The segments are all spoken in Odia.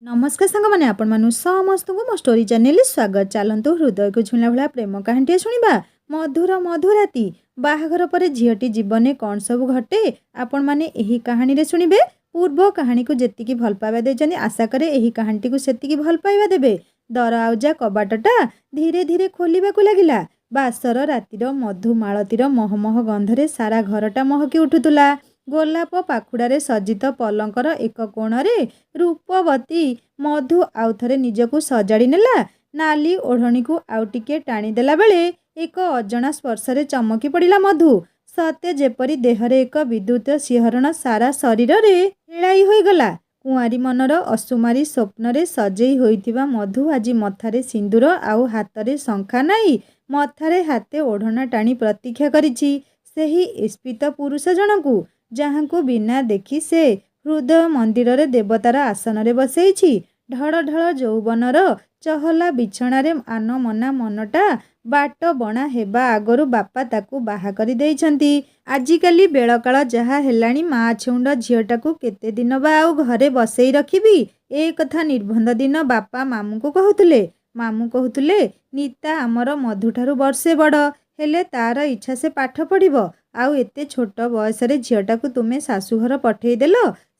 नमस्कार सांग मैंने आपण मानु समस्त को मो स्टोरी चैनल स्वागत। चलतु हृदय को छुला भाया प्रेम कहानी शुणा। मधुर मधुराती बाहाघर पर झीटी जीवन कौन सब घटे आपण मैंने यही कहानी रे शुणिबे। पूर्व कहानी को जेतिकी भल पाइबा देछनी आशा करे यही कहानी को सेतिकी भल पाइबा देबे। दर आउजा कबाटटा धीरे धीरे खोलिबाकू लागिला। बासर रातिर मधुमालतीर महमह गंधरे सारा घरटा महकी उठुतुला। गोलाप पाखुड़ारे सज्जित पलंकर एक कोणरे रूपवती मधु आउ थरे निजकू सजाड़ी नेला। नाली ओढ़णी को आउ टिके टाणी देला बेले एक अजणा स्पर्शरे चमकी पड़िला मधु। सते जेपरी देहरे एक विद्युत सिहरण सारा शरीर रे खेलाई होई गला। कुआरी मनर असुमारी स्वप्नरे सजेई होइथिबा मधु आजी मथारे सिंदूर आउ हातरे शंखा नाई मथारे हाते ओढ़णा टाणी प्रतीक्षा करिछि सेही इस्पित पुरुष जनकू जहाँकू बिना देखी से हृदय मंदिर रे देवतार आसन रे बसैछि। ढळ ढळ यौवनर चहला बिछणारे आन मना मनटा बाट बणा हेबा आगरू बापा ताकू बाहा करि दैछंती। आजिकाली बेलकाल जहा हेलाणी माँ छेउंड झीटाकू केते दिन बा आउ घरे बसई रखिबी ए कथा निर्बंध दिन बापा मामू को कहूतुले। मामू कहूतुले नीता आमर मधुठारू वर्षे बड़ हेले तार इच्छा से पाठ पढ़िबो आउ एते छोट बयस रे झीटाकू तुमे शाशुघर पठेई देल।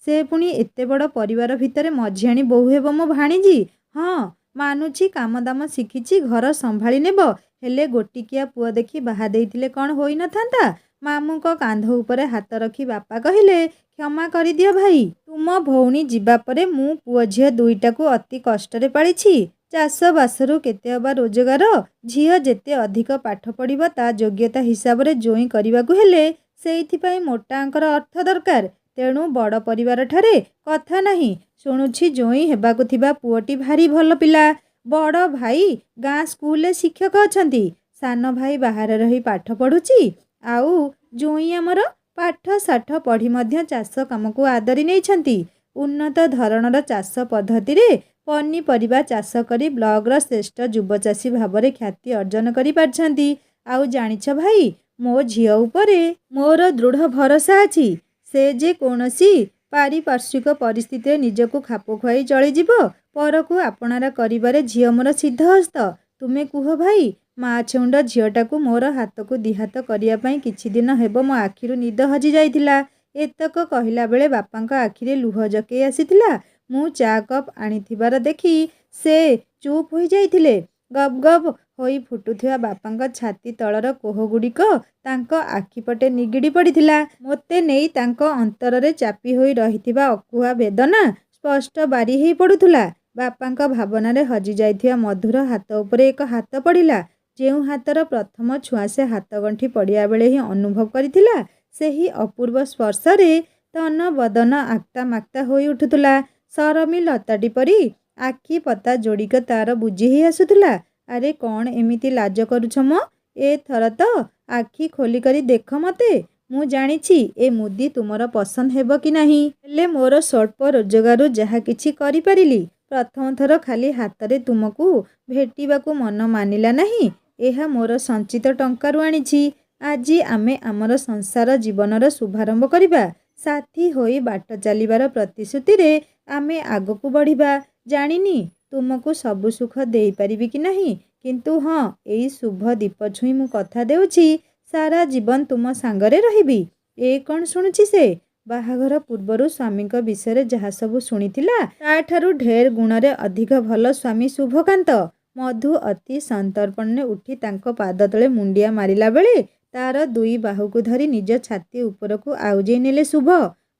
से पुणी एते बड़ परिवार भितरे मझियाणी बोहू हेबो मो भाणीजी। हाँ मानुची काम दाम शिखिची घर संभाली नेब हेले गोटिकिया पुआ देखी बाहा देइथिले कौन होई न थांता। मामू को कांध उपरे हाथ रखी बापा कहिले क्षमा करि दियो भाई तुम भौणी जीवा परे मु पुआ झियो दुईटाकू अति कष्टरे पालिछि। चाष बासरू केते अबा रोजगार झियो जेते अधिक पाठ पढ़िबो ता योग्यता हिसाब रे जोई करिबाकू हेले सेइथिपाई मोटा अंकर अर्थ दरकार। तेणु बड़ परिवार ठारे कथा नहीं शुणुछि जोई हेबाकू थिबा पुओटी भारी भल पिला। बड़ भाई गाँ स्कूल शिक्षक अछंती सान भाई बाहर रही पाठ पढ़ुची आउ जोई आमर पाठ साठ पढ़ी मध्य चाष काम को आदरी नैछंती। उन्नत धरणर चाष पद्धति रे पनीपरिबा चाष करी ब्लॉगर श्रेष्ठ युवचाषी भावरे ख्याति अर्जन करि पारछंती। आउ जानिछ भाई मो झियो उपरे मोर दृढ़ भरोसा अछि से जे कोनोसी पारिपार्श्विक परिस्थिति निजको खाप खुआई चली जीवो परकू आपणारा करिबारे झियो मोर सिद्ध हस्त। तुमे कुह भाई माँ छेउंड झियोटाकू मोर हाथकू दिहात करिया पई किछि दिन हेबो मो आखिरु निद हजि जाइथिला। एतक कहिला बेले बापांक आखिरे लुह जकेई आसिथिला। मु चा कप आनिथिबार देखी से चुप हो जाइथिले। गप गप होई फुटुथिबा बापांक छाती तलर कोह गुड़िक तांक आखिपटे निगिड़ी पड़िथिला। मोते नेई तांक अंतर रे चापी होई रहिथिबा अकुहा वेदना स्पष्ट बारी हेई पड़ुथुला। बापांक भावना रे हजि जाइथिबा मधुर हाथ उपरे एक हाथ पड़िला। जेउ हाथर प्रथम छुआ से हाथ गंठी पड़िया बेले ही अनुभव करिथिला सेही अपूर्व स्पर्श रे तन बदन आक्ता माक्ता होई उठुथुला। सरमी लताटी परी आखि पता जोड़िक तार बुझी ही आसुथुला। अरे कौन एमिति लाज करुछ मो ए थर तो आखि खोली करी देख मते मु जानिछि ए मुदी तुमर पसंद हेबो कि नाही। हेले मोर स्वल्प रोजगार जहा किछि करि परिली प्रथम थर खाली हाथ रे तुमको भेटिबाकू मन मानिला नाही। एहा मोर संचित टंकारु आनिछि। आजी आमे आमर संसार जीवनर शुभारंभ करिबा साथी होई बाट चलिबार प्रतिश्रुति रे आमे आगकू बढ़िबा। जानिनी तुमको सबु सुख देई परिबी कि नाही किंतु हाँ एई शुभ दीप छुई मु कथा देउछि सारा जीवन तुम सांगरे रहिबी। ए कौन शुणुछि से बाहाघर पूर्वरु स्वामी विषय जहा सबु शुणिथिला ताठारु ढेर गुणरे अधिक भल स्वामी शुभकांत। मधु अति संतर्पण उठी तांको पाद तले मुंडिया मारिला बेले तार दुई बाहुकू धरी निज छाती उपरकू आउजेई नेले शुभ।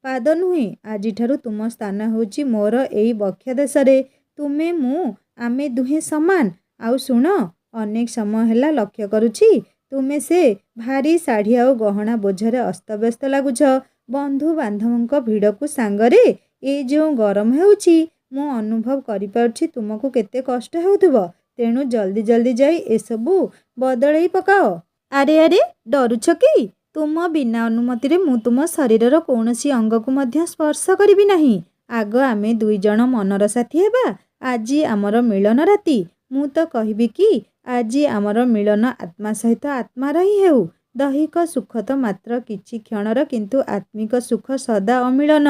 पाद नुहे आजिठारु तुम स्थान होउछि मोर एई बक्ष देशरे तुमे मु आमे दुहे समान। आउ शुण अनेक समय हेला लक्ष्य करुछि तुमे से भारी साड़ी आउ गहना बोझरे अस्तव्यस्त लागुछ। बंधु बांधवंक भिड़कू सांगरे ए जो गरम हेउछि मु अनुभव करि पारुछि तुमको केते कष्ट हेउथुबो। तेणु जल्दी जल्दी जाई एसबू बदलई पकाओ। अरे अरे डरुछ कि तुम बिना अनुमति रे मु तुम शरीरर कौनसी अंग को मध्य स्पर्श करिबी नाही। आग आमे दुई जण मनर साथी हेबा। आजी आमर मिलन राति मु तो कहबी कि आजी आमर मिलन आत्मा सहित आत्मा रही हेउ। दैहिक सुख तो मात्र किछि क्षणर किंतु आत्मिक सुख सदा अमिलन।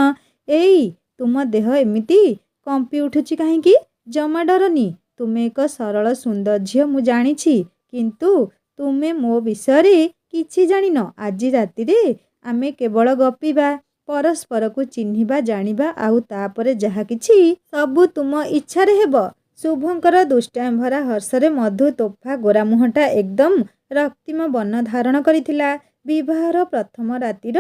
एई तुम देह एमिति କମ୍ପି ଉଠୁଛି କାହିଁକି? ଜମା ଡରନି। ତୁମେ ଏକ ସରଳ ସୁନ୍ଦର ଝିଅ ମୁଁ ଜାଣିଛି, କିନ୍ତୁ ତୁମେ ମୋ ବିଷୟରେ କିଛି ଜାଣିନ। ଆଜି ରାତିରେ ଆମେ କେବଳ ଗପିବା, ପରସ୍ପରକୁ ଚିହ୍ନିବା, ଜାଣିବା, ଆଉ ତାପରେ ଯାହା କିଛି ସବୁ ତୁମ ଇଚ୍ଛାରେ ହେବ। ଶୁଭଙ୍କର ଦୁଷ୍ଟାମି ହର୍ଷରେ ମଧୁ ତୋଫା ଗୋରା ମୁହଁଟା ଏକଦମ ରକ୍ତିମ ବର୍ଣ୍ଣ ଧାରଣ କରିଥିଲା। ବିବାହର ପ୍ରଥମ ରାତିର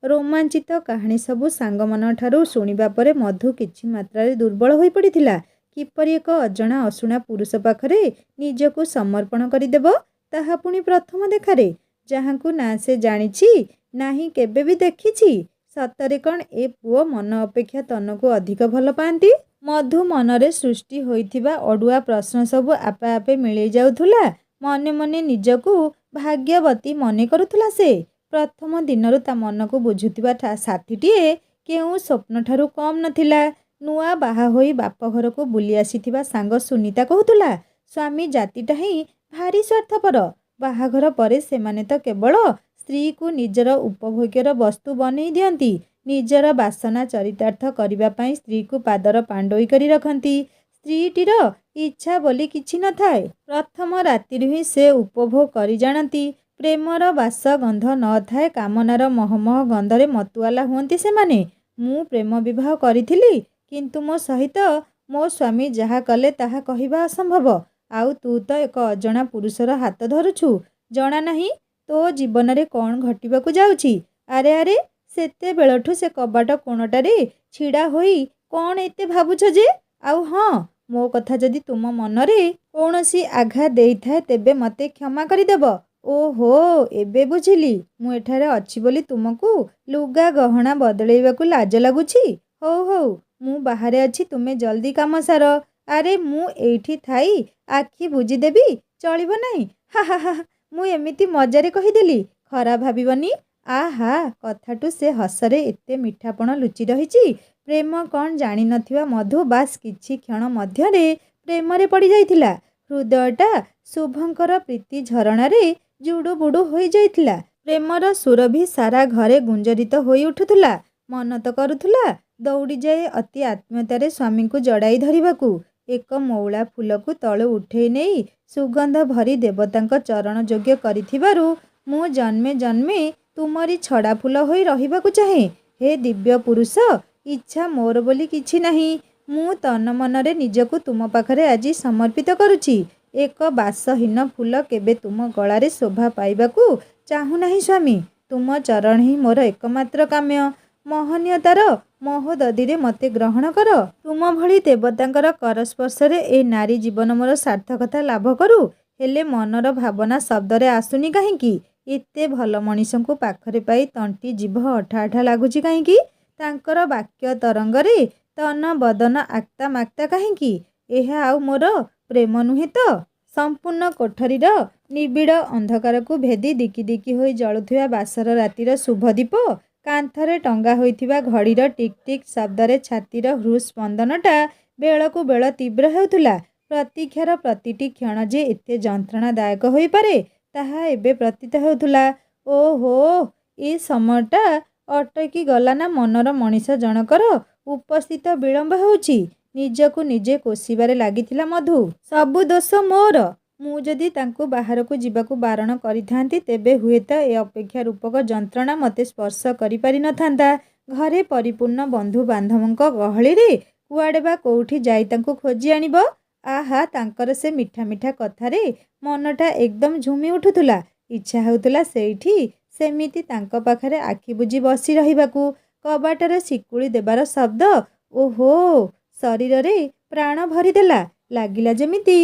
ରୋମାଞ୍ଚିତ କାହାଣୀ ସବୁ ସାଙ୍ଗମାନଙ୍କଠାରୁ ଶୁଣିବା ପରେ ମଧୁ କିଛି ମାତ୍ରାରେ ଦୁର୍ବଳ ହୋଇପଡ଼ିଥିଲା। କିପରି ଏକ ଅଜଣା ଅଶୁଣା ପୁରୁଷ ପାଖରେ ନିଜକୁ ସମର୍ପଣ କରିଦେବ, ତାହା ପୁଣି ପ୍ରଥମ ଦେଖାରେ, ଯାହାଙ୍କୁ ନା ସେ ଜାଣିଛି ନାହିଁ କେବେ ବି ଦେଖିଛି। ସତରେ କ'ଣ ଏ ପୁଅ ମନ ଅପେକ୍ଷା ତନକୁ ଅଧିକ ଭଲ ପାଆନ୍ତି? ମଧୁ ମନରେ ସୃଷ୍ଟି ହୋଇଥିବା ଅଡ଼ୁଆ ପ୍ରଶ୍ନ ସବୁ ଆପେ ଆପେ ମିଳେଇ ଯାଉଥିଲା। ମନେ ମନେ ନିଜକୁ ଭାଗ୍ୟବତୀ ମନେ କରୁଥିଲା ସେ। ପ୍ରଥମ ଦିନରୁ ତା ମନକୁ ବୁଝୁଥିବା ସାଥୀଟିଏ କେଉଁ ସ୍ୱପ୍ନଠାରୁ କମ୍ ନଥିଲା। ନୂଆ ବାହା ହୋଇ ବାପ ଘରକୁ ବୁଲି ଆସିଥିବା ସାଙ୍ଗ ସୁନିତା କହୁଥିଲା, ସ୍ୱାମୀ ଜାତିଟା ହିଁ ଭାରି ସ୍ୱାର୍ଥପର। ବାହାଘର ପରେ ସେମାନେ ତ କେବଳ ସ୍ତ୍ରୀକୁ ନିଜର ଉପଭୋଗ୍ୟର ବସ୍ତୁ ବନେଇ ଦିଅନ୍ତି। ନିଜର ବାସନା ଚରିତାର୍ଥ କରିବା ପାଇଁ ସ୍ତ୍ରୀକୁ ପାଦର ପାଣ୍ଡୋଇ କରି ରଖନ୍ତି। ସ୍ତ୍ରୀଟିର ଇଚ୍ଛା ବୋଲି କିଛି ନଥାଏ। ପ୍ରଥମ ରାତିରୁ ହିଁ ସେ ଉପଭୋଗ କରି ଜାଣନ୍ତି। ପ୍ରେମର ବାସ ଗନ୍ଧ ନଥାଏ, କାମନାର ମହମହ ଗନ୍ଧରେ ମତୁଆଲା ହୁଅନ୍ତି ସେମାନେ। ମୁଁ ପ୍ରେମ ବିବାହ କରିଥିଲି, କିନ୍ତୁ ମୋ ସହିତ ମୋ ସ୍ୱାମୀ ଯାହା କଲେ ତାହା କହିବା ଅସମ୍ଭବ। ଆଉ ତୁ ତ ଏକ ଅଜଣା ପୁରୁଷର ହାତ ଧରୁଛୁ। ଜଣା ନାହିଁ ତୋ ଜୀବନରେ କ'ଣ ଘଟିବାକୁ ଯାଉଛି। ଆରେ ଆରେ, ସେତେବେଳଠୁ ସେ କବାଟ କୋଣଟାରେ ଛିଡ଼ା ହୋଇ କ'ଣ ଏତେ ଭାବୁଛ ଯେ? ଆଉ ହଁ, ମୋ କଥା ଯଦି ତୁମ ମନରେ କୌଣସି ଆଘାତ ଦେଇଥାଏ ତେବେ ମୋତେ କ୍ଷମା କରିଦେବ। ଓହୋ, ଏବେ ବୁଝିଲି। ମୁଁ ଏଠାରେ ଅଛି ବୋଲି ତୁମକୁ ଲୁଗା ଗହଣା ବଦଳେଇବାକୁ ଲାଜ ଲାଗୁଛି। ହଉ ହଉ, ମୁଁ ବାହାରେ ଅଛି, ତୁମେ ଜଲ୍ଦି କାମ ସାର। ଆରେ ମୁଁ ଏଇଠି ଥାଇ ଆଖି ବୁଜିଦେବି, ଚଳିବ ନାହିଁ? ହା ହା ହା, ମୁଁ ଏମିତି ମଜାରେ କହିଦେଲି, ଖରାପ ଭାବିବନି। ଆହା, କଥାଠୁ ସେ ହସରେ ଏତେ ମିଠାପଣ ଲୁଚି ରହିଛି। ପ୍ରେମ କ'ଣ ଜାଣିନଥିବା ମଧୁ ବାସ୍ କିଛି କ୍ଷଣ ମଧ୍ୟରେ ପ୍ରେମରେ ପଡ଼ିଯାଇଥିଲା। ହୃଦୟଟା ଶୁଭଙ୍କର ପ୍ରୀତି ଝରଣାରେ ଜୁଡ଼ୁବୁଡ଼ୁ ହୋଇଯାଇଥିଲା। ପ୍ରେମର ସୁରଭି ସାରା ଘରେ ଗୁଞ୍ଜରିତ ହୋଇ ଉଠୁଥିଲା। ମନ ତ କରୁଥିଲା ଦୌଡ଼ିଯାଇ ଅତି ଆତ୍ମୀୟତାରେ ସ୍ୱାମୀଙ୍କୁ ଜଡ଼ାଇ ଧରିବାକୁ। ଏକ ମଉଳା ଫୁଲକୁ ତଳୁ ଉଠେଇ ନେଇ ସୁଗନ୍ଧ ଭରି ଦେବତାଙ୍କ ଚରଣ ଯୋଗ୍ୟ କରିଥିବାରୁ ମୁଁ ଜନ୍ମେ ଜନ୍ମେ ତୁମରି ଛଡ଼ା ଫୁଲ ହୋଇ ରହିବାକୁ ଚାହେଁ। ହେ ଦିବ୍ୟ ପୁରୁଷ, ଇଚ୍ଛା ମୋର ବୋଲି କିଛି ନାହିଁ। ମୁଁ ତନ ମନରେ ନିଜକୁ ତୁମ ପାଖରେ ଆଜି ସମର୍ପିତ କରୁଛି। ଏକ ବାସହୀନ ଫୁଲ କେବେ ତୁମ ଗଳାରେ ଶୋଭା ପାଇବାକୁ ଚାହୁଁନାହିଁ ସ୍ୱାମୀ। ତୁମ ଚରଣ ହିଁ ମୋର ଏକମାତ୍ର କାମ୍ୟ। ମହନୀୟତାର ମହୋଦଧିରେ ମୋତେ ଗ୍ରହଣ କର। ତୁମ ଭଳି ଦେବତାଙ୍କର କରସ୍ପର୍ଶରେ ଏ ନାରୀ ଜୀବନ ମୋର ସାର୍ଥକତା ଲାଭ କରୁ। ହେଲେ ମନର ଭାବନା ଶବ୍ଦରେ ଆସୁନି କାହିଁକି? ଏତେ ଭଲ ମଣିଷଙ୍କୁ ପାଖରେ ପାଇ ତଣ୍ଟି ଜିଭ ଅଠା ଅଠା ଲାଗୁଛି କାହିଁକି? ତାଙ୍କର ବାକ୍ୟ ତରଙ୍ଗରେ ତନ ବଦନ ଆକ୍ତା ମାକ୍ତା କାହିଁକି? ଏହା ଆଉ ମୋର ପ୍ରେମ ନୁହେଁ ତ? ସମ୍ପୂର୍ଣ୍ଣ କୋଠରୀର ନିବିଡ଼ ଅନ୍ଧକାରକୁ ଭେଦି ଦିକି ଦିକି ହୋଇ ଜଳୁଥିବା ବାସର ରାତିର ଶୁଭଦୀପ, କାନ୍ଥରେ ଟଙ୍ଗା ହୋଇଥିବା ଘଡ଼ିର ଟିକ୍ ଟିକ୍ ଶବ୍ଦରେ ଛାତିର ହୃତ୍ସ୍ପନ୍ଦନଟା ବେଳକୁ ବେଳ ତୀବ୍ର ହେଉଥିଲା। ପ୍ରତୀକ୍ଷାର ପ୍ରତିଟି କ୍ଷଣ ଯେ ଏତେ ଯନ୍ତ୍ରଣାଦାୟକ ହୋଇପାରେ, ତାହା ଏବେ ପ୍ରତୀତ ହେଉଥିଲା। ଓହୋ, ଏ ସମୟଟା ଅଟକି ଗଲା ନା ମନର ମଣିଷ ଜଣକର ଉପସ୍ଥିତ ବିଳମ୍ବ ହେଉଛି। ନିଜକୁ ନିଜେ କୋସିବାରେ ଲାଗିଥିଲା ମଧୁ। ସବୁ ଦୋଷ ମୋର। ମୁଁ ଯଦି ତାଙ୍କୁ ବାହାରକୁ ଯିବାକୁ ବାରଣ କରିଥାନ୍ତି, ତେବେ ହୁଏତ ଏ ଅପେକ୍ଷା ରୂପକ ଯନ୍ତ୍ରଣା ମୋତେ ସ୍ପର୍ଶ କରିପାରି ନଥାନ୍ତା। ଘରେ ପରିପୂର୍ଣ୍ଣ ବନ୍ଧୁ ବାନ୍ଧବଙ୍କ ଗହଳିରେ କୁଆଡ଼େ ବା କୋଉଠି ଯାଇ ତାଙ୍କୁ ଖୋଜି ଆଣିବ? ଆହା, ତାଙ୍କର ସେ ମିଠା ମିଠା କଥାରେ ମନଟା ଏକଦମ ଝୁମି ଉଠୁଥିଲା। ଇଚ୍ଛା ହେଉଥିଲା ସେଇଠି ସେମିତି ତାଙ୍କ ପାଖରେ ଆଖି ବୁଜି ବସି ରହିବାକୁ। କବାଟର ଶିକୁଳି ଦେବାର ଶବ୍ଦ, ଓହୋ, ଶରୀରରେ ପ୍ରାଣ ଭରିଦେଲା। ଲାଗିଲା ଯେମିତି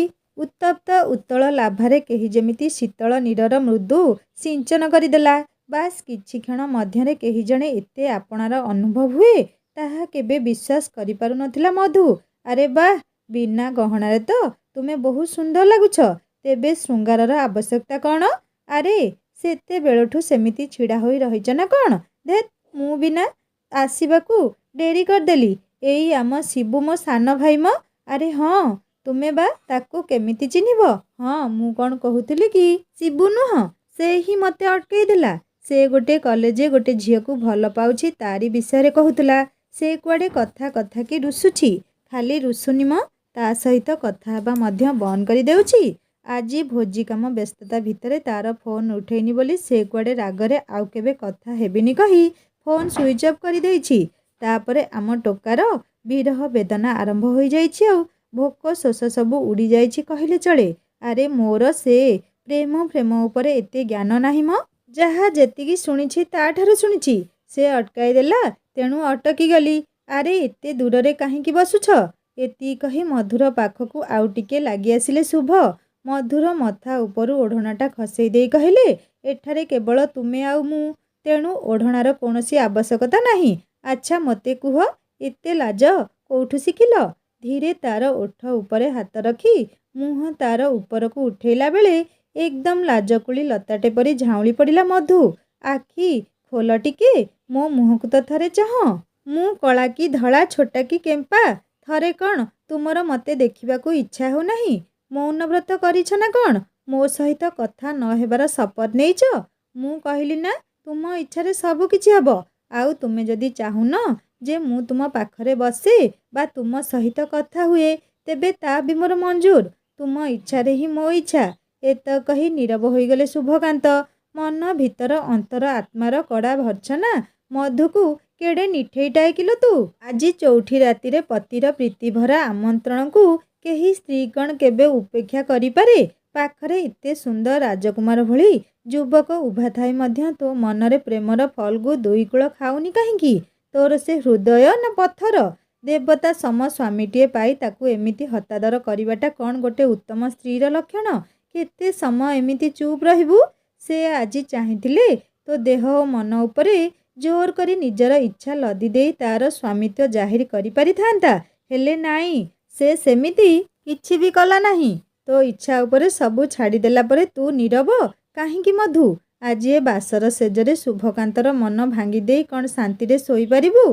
ଉତ୍ତପ୍ତ ଉତ୍ତଳ ଲାଭାରେ କେହି ଯେମିତି ଶୀତଳ ନୀରର ମୃଦୁ ସିଞ୍ଚନ କରିଦେଲା। ବାସ୍ କିଛି କ୍ଷଣ ମଧ୍ୟରେ କେହି ଜଣେ ଏତେ ଆପଣାର ଅନୁଭବ ହୁଏ, ତାହା କେବେ ବିଶ୍ୱାସ କରିପାରୁ ନଥିଲା ମଧୁ। ଆରେ ବାଃ, ବିନା ଗହଣାରେ ତ ତୁମେ ବହୁତ ସୁନ୍ଦର ଲାଗୁଛ। ତେବେ ଶୃଙ୍ଗାରର ଆବଶ୍ୟକତା କ'ଣ? ଆରେ, ସେତେବେଳଠୁ ସେମିତି ଛିଡ଼ା ହୋଇ ରହିଛ ନା କ'ଣ? ଧେତ୍, ମୁଁ ବିନା ଆସିବାକୁ ଡେରି କରିଦେଲି। ଏଇ ଆମ ଶିବୁ ମୋ ସାନ ଭାଇ ମ। ଆରେ ହଁ, ତୁମେ ବା ତାକୁ କେମିତି ଚିହ୍ନିବ? ହଁ, ମୁଁ କ'ଣ କହୁଥିଲି କି, ଶିବୁ ନୁହଁ, ସେ ହିଁ ମୋତେ ଅଟକେଇ ଦେଲା। ସେ ଗୋଟେ କଲେଜରେ ଗୋଟେ ଝିଅକୁ ଭଲ ପାଉଛି, ତାରି ବିଷୟରେ କହୁଥିଲା। ସେ କୁଆଡ଼େ କଥା କଥା କି ରୁଷୁଛି। ଖାଲି ରୁଷୁନି ମ, ତା ସହିତ କଥା ହେବା ମଧ୍ୟ ବନ୍ଦ କରିଦେଉଛି। ଆଜି ଭୋଜି କାମ ବ୍ୟସ୍ତତା ଭିତରେ ତାର ଫୋନ୍ ଉଠେଇନି ବୋଲି ସେ କୁଆଡ଼େ ରାଗରେ ଆଉ କେବେ କଥା ହେବିନି କହି ଫୋନ୍ ସୁଇଚ୍ ଅଫ୍ କରିଦେଇଛି। ତାପରେ ଆମ ଟୋକାର ବିରହ ବେଦନା ଆରମ୍ଭ ହୋଇଯାଇଛି। ଆଉ ଭୋକ ଶୋଷ ସବୁ ଉଡ଼ିଯାଇଛି କହିଲେ ଚଳେ। ଆରେ ମୋର ସେ ପ୍ରେମ ଉପରେ ଏତେ ଜ୍ଞାନ ନାହିଁ ମ। ଯାହା ଯେତିକି ଶୁଣିଛି ତାଠାରୁ ଶୁଣିଛି। ସେ ଅଟକାଇ ଦେଲା, ତେଣୁ ଅଟକିଗଲି। ଆରେ ଏତେ ଦୂରରେ କାହିଁକି ବସୁଛ? ଏତିକି କହି ମଧୁର ପାଖକୁ ଆଉ ଟିକେ ଲାଗି ଆସିଲେ ଶୁଭ। ମଧୁର ମଥା ଉପରୁ ଓଢ଼ଣାଟା ଖସେଇ ଦେଇ କହିଲେ, ଏଠାରେ କେବଳ ତୁମେ ଆଉ ମୁଁ, ତେଣୁ ଓଢ଼ଣାର କୌଣସି ଆବଶ୍ୟକତା ନାହିଁ। ଆଚ୍ଛା ମୋତେ କୁହ, ଏତେ ଲାଜ କୋଉଠୁ ଶିଖିଲ? ଧୀରେ ତାର ଓଠ ଉପରେ ହାତ ରଖି ମୁହଁ ତାର ଉପରକୁ ଉଠେଇଲା ବେଳେ ଏକଦମ ଲାଜକୁଳି ଲତାଟେ ପରି ଝାଉଁଳି ପଡ଼ିଲା ମଧୁ। ଆଖି ଖୋଲ ଟିକେ, ମୋ ମୁହଁକୁ ତ ଥରେ ଚାହଁ। ମୁଁ କଳା କି ଧଳା, ଛୋଟା କି କେମ୍ପା? ଥରେ କ'ଣ ତୁମର ମୋତେ ଦେଖିବାକୁ ଇଚ୍ଛା ହେଉନାହିଁ? ମୌନବ୍ରତ କରିଛ ନା କ'ଣ? ମୋ ସହିତ କଥା ନ ହେବାର ଶପଥ ନେଇଛ? ମୁଁ କହିଲି ନା, ତୁମ ଇଚ୍ଛାରେ ସବୁ କିଛି ହେବ। ଆଉ ତୁମେ ଯଦି ଚାହୁଁନ ଯେ ମୁଁ ତୁମ ପାଖରେ ବସେ ବା ତୁମ ସହିତ କଥା ହୁଏ, ତେବେ ତା ବି ମୋର ମଞ୍ଜୁର। ତୁମ ଇଚ୍ଛାରେ ହିଁ ମୋ ଇଚ୍ଛା। ଏତକ କହି ନୀରବ ହୋଇଗଲେ ଶୁଭକାନ୍ତ। ମନ ଭିତର ଅନ୍ତର ଆତ୍ମାର କଡ଼ା ଭର୍ତ୍ସନା। ମଧୁକୁ କେଡ଼େ ନିଠେଇଟାଏ କିଲୋ ତୁ। ଆଜି ଚଉଠି ରାତିରେ ପତିର ପ୍ରୀତିଭରା ଆମନ୍ତ୍ରଣକୁ କେହି ସ୍ତ୍ରୀ କ'ଣ କେବେ ଉପେକ୍ଷା କରିପାରେ? ପାଖରେ ଏତେ ସୁନ୍ଦର ରାଜକୁମାର ଭଳି ଯୁବକ ଉଭା ଥାଇ ମଧ୍ୟ ତୋ ମନରେ ପ୍ରେମର ଫଲ୍ଗୁ ଦୁଇକୂଳ ଖାଉନି କାହିଁକି? ତୋର ସେ ହୃଦୟ ନା ପଥର? ଦେବତା ସମ ସ୍ୱାମୀଟିଏ ପାଇ ତାକୁ ଏମିତି ହତାଦର କରିବାଟା କ'ଣ ଗୋଟେ ଉତ୍ତମ ସ୍ତ୍ରୀର ଲକ୍ଷଣ? କେତେ ସମୟ ଏମିତି ଚୁପ୍ ରହିବୁ? ସେ ଆଜି ଚାହିଁଥିଲେ ତୋ ଦେହ ଓ ମନ ଉପରେ ଜୋର କରି ନିଜର ଇଚ୍ଛା ଲଦି ଦେଇ ତାର ସ୍ୱାମିତ୍ୱ ଜାହିର କରିପାରିଥାନ୍ତା। ହେଲେ ନାଇଁ, ସେ ସେମିତି କିଛି ବି କଲା ନାହିଁ। ତୋ ଇଚ୍ଛା ଉପରେ ସବୁ ଛାଡ଼ିଦେଲା ପରେ ତୁ ନୀରବ କାହିଁକି ମଧୁ? ଆଜି ଏ ବାସର ଶେଯରେ ଶୁଭକାନ୍ତର ମନ ଭାଙ୍ଗି ଦେଇ କ'ଣ ଶାନ୍ତିରେ ଶୋଇପାରିବୁ?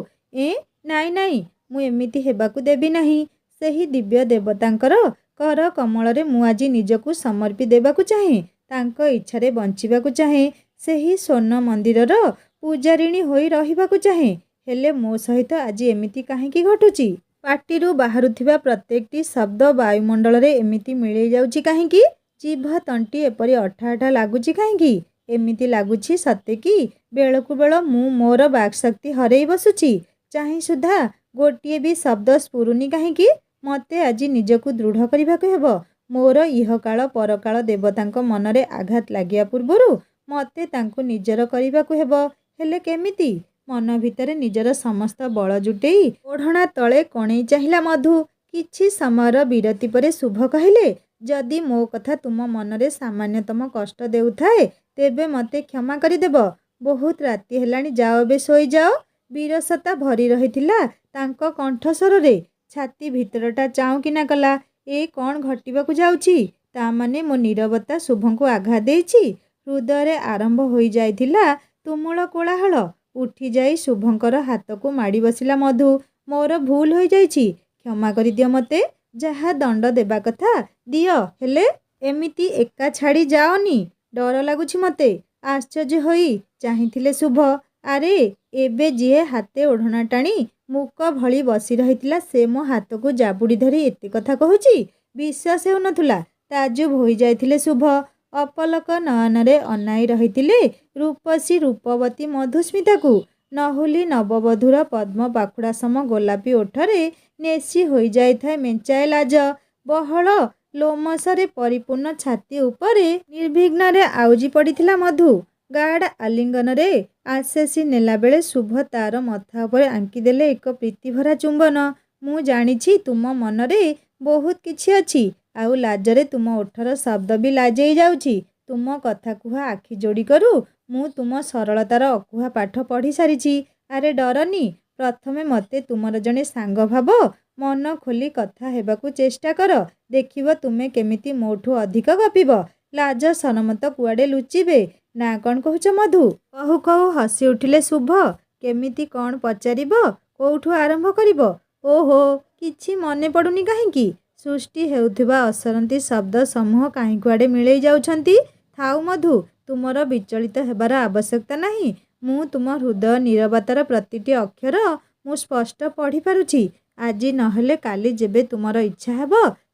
ନାଇଁ ନାଇଁ, ମୁଁ ଏମିତି ହେବାକୁ ଦେବି ନାହିଁ। ସେହି ଦିବ୍ୟ ଦେବତାଙ୍କର କର କମଳରେ ମୁଁ ଆଜି ନିଜକୁ ସମର୍ପି ଦେବାକୁ ଚାହେଁ। ତାଙ୍କ ଇଚ୍ଛାରେ ବଞ୍ଚିବାକୁ ଚାହେଁ। ସେହି ସ୍ୱର୍ଣ୍ଣ ମନ୍ଦିରର ପୂଜାରିଣୀ ହୋଇ ରହିବାକୁ ଚାହେଁ। ହେଲେ ମୋ ସହିତ ଆଜି ଏମିତି କାହିଁକି ଘଟୁଛି? ପାଟିରୁ ବାହାରୁଥିବା ପ୍ରତ୍ୟେକଟି ଶବ୍ଦ ବାୟୁମଣ୍ଡଳରେ ଏମିତି ମିଳେଇ ଯାଉଛି କାହିଁକି? ଜିଭ ତଣ୍ଟି ଏପରି ଅଠା ଅଠା ଲାଗୁଛି କାହିଁକି? ଏମିତି ଲାଗୁଛି ସତେ କି ବେଳକୁ ବେଳ ମୁଁ ମୋର ବାକ୍ଶକ୍ତି ହରେଇ ବସୁଛି। ଚାହିଁ ସୁଦ୍ଧା ଗୋଟିଏ ବି ଶବ୍ଦ ସ୍ଫୁରୁନି କାହିଁକି? ମୋତେ ଆଜି ନିଜକୁ ଦୃଢ଼ କରିବାକୁ ହେବ। ମୋର ଇହକାଳ ପରକାଳ ଦେବତାଙ୍କ ମନରେ ଆଘାତ ଲାଗିବା ପୂର୍ବରୁ ମୋତେ ତାଙ୍କୁ ନିଜର କରିବାକୁ ହେବ। ହେଲେ କେମିତି? ମନ ଭିତରେ ନିଜର ସମସ୍ତ ବଳ ଜୁଟେଇ ଓଢ଼ଣା ତଳେ କଣେଇ ଚାହିଁଲା ମଧୁ। କିଛି ସମୟର ବିରତି ପରେ ଶୁଭ କହିଲେ, ଯଦି ମୋ କଥା ତୁମ ମନରେ ସାମାନ୍ୟତମ କଷ୍ଟ ଦେଉଥାଏ, ତେବେ ମୋତେ କ୍ଷମା କରିଦେବ। ବହୁତ ରାତି ହେଲାଣି, ଯାଅ ଏବେ ଶୋଇଯାଅ। ବିରସତା ଭରି ରହିଥିଲା ତାଙ୍କ କଣ୍ଠସ୍ୱରରେ। ଛାତି ଭିତରଟା ଚାଉଁ କିନା କଲା। ଏ କ'ଣ ଘଟିବାକୁ ଯାଉଛି? ତା ମାନେ ମୋ ନୀରବତା ଶୁଭଙ୍କୁ ଆଘାତ ଦେଇଛି? ହୃଦୟରେ ଆରମ୍ଭ ହୋଇଯାଇଥିଲା ତୁମୁଳ କୋଳାହଳ। ଉଠିଯାଇ ଶୁଭଙ୍କର ହାତକୁ ମାଡ଼ି ବସିଲା ମଧୁ। ମୋର ଭୁଲ ହୋଇଯାଇଛି, କ୍ଷମା କରିଦିଅ ମୋତେ। ଯାହା ଦଣ୍ଡ ଦେବା କଥା ଦିଅ, ହେଲେ ଏମିତି ଏକା ଛାଡ଼ି ଯାଅନି। ଡର ଲାଗୁଛି ମୋତେ। ଆଶ୍ଚର୍ଯ୍ୟ ହୋଇ ଚାହିଁଥିଲେ ଶୁଭ। ଆରେ ଏବେ ଯିଏ ହାତେ ଓଢ଼ଣା ଟାଣି ମୂକ ଭଳି ବସି ରହିଥିଲା, ସେ ମୋ ହାତକୁ ଜାବୁଡ଼ି ଧରି ଏତେ କଥା କହୁଛି? ବିଶ୍ୱାସ ହେଉନଥିଲା। ତାଜୁବ ହୋଇଯାଇଥିଲେ ଶୁଭ। ଅପଲକ ନୟନରେ ଅନାଇ ରହିଥିଲେ ରୂପସୀ ରୂପବତୀ ମଧୁସ୍ମିତାକୁ। ନହୁଲି ନବବଧୂର ପଦ୍ମ ପାଖୁଡ଼ା ସମ ଗୋଲାପୀ ଓଠରେ ନେସି ହୋଇଯାଇଥାଏ ମେଞ୍ଚାଏ ଲାଜ। ବହଳ ଲୋମସରେ ପରିପୂର୍ଣ୍ଣ ଛାତି ଉପରେ ନିର୍ବିଘ୍ନରେ ଆଉଜି ପଡ଼ିଥିଲା ମଧୁ। ଗାଢ଼ ଆଲିଙ୍ଗନରେ ଆଶେଷି ନେଲାବେଳେ ଶୁଭ ତାର ମଥା ଉପରେ ଆଙ୍କିଦେଲେ ଏକ ପ୍ରୀତିଭରା ଚୁମ୍ବନ। ମୁଁ ଜାଣିଛି ତୁମ ମନରେ ବହୁତ କିଛି ଅଛି, ଆଉ ଲାଜରେ ତୁମ ଓଠର ଶବ୍ଦ ବି ଲାଜେଇ ଯାଉଛି। ତୁମ କଥା କୁହା ଆଖି ଯୋଡ଼ି କରୁ ମୁଁ ତୁମ ସରଳତାର ଅକୁହା ପାଠ ପଢ଼ି ସାରିଛି। ଆରେ ଡରନି, ପ୍ରଥମେ ମୋତେ ତୁମର ଜଣେ ସାଙ୍ଗ ଭାବ। ମନ ଖୋଲି କଥା ହେବାକୁ ଚେଷ୍ଟା କର। ଦେଖିବ ତୁମେ କେମିତି ମୋଠୁ ଅଧିକ ଗପିବ। ଲାଜ ସରମ ତ କୁଆଡ଼େ ଲୁଚିବେ। ନା କ'ଣ କହୁଛ ମଧୁ? କହୁ କହୁ ହସି ଉଠିଲେ ଶୁଭ। କେମିତି କ'ଣ ପଚାରିବ? କୋଉଠୁ ଆରମ୍ଭ କରିବ? ଓହୋ, କିଛି ମନେ ପଡ଼ୁନି କାହିଁକି? ସୃଷ୍ଟି ହେଉଥିବା ଅସରନ୍ତି ଶବ୍ଦ ସମୂହ କାହିଁ କୁଆଡ଼େ ମିଳେଇ ଯାଉଛନ୍ତି। ଥାଉ ମଧୁ, ତୁମର ବିଚଳିତ ହେବାର ଆବଶ୍ୟକତା ନାହିଁ। ମୁଁ ତୁମ ହୃଦୟ ନୀରବତାର ପ୍ରତିଟି ଅକ୍ଷର ମୁଁ ସ୍ପଷ୍ଟ ପଢ଼ିପାରୁଛି। ଆଜି ନହେଲେ କାଲି ଯେବେ ତୁମର ଇଚ୍ଛା ହେବ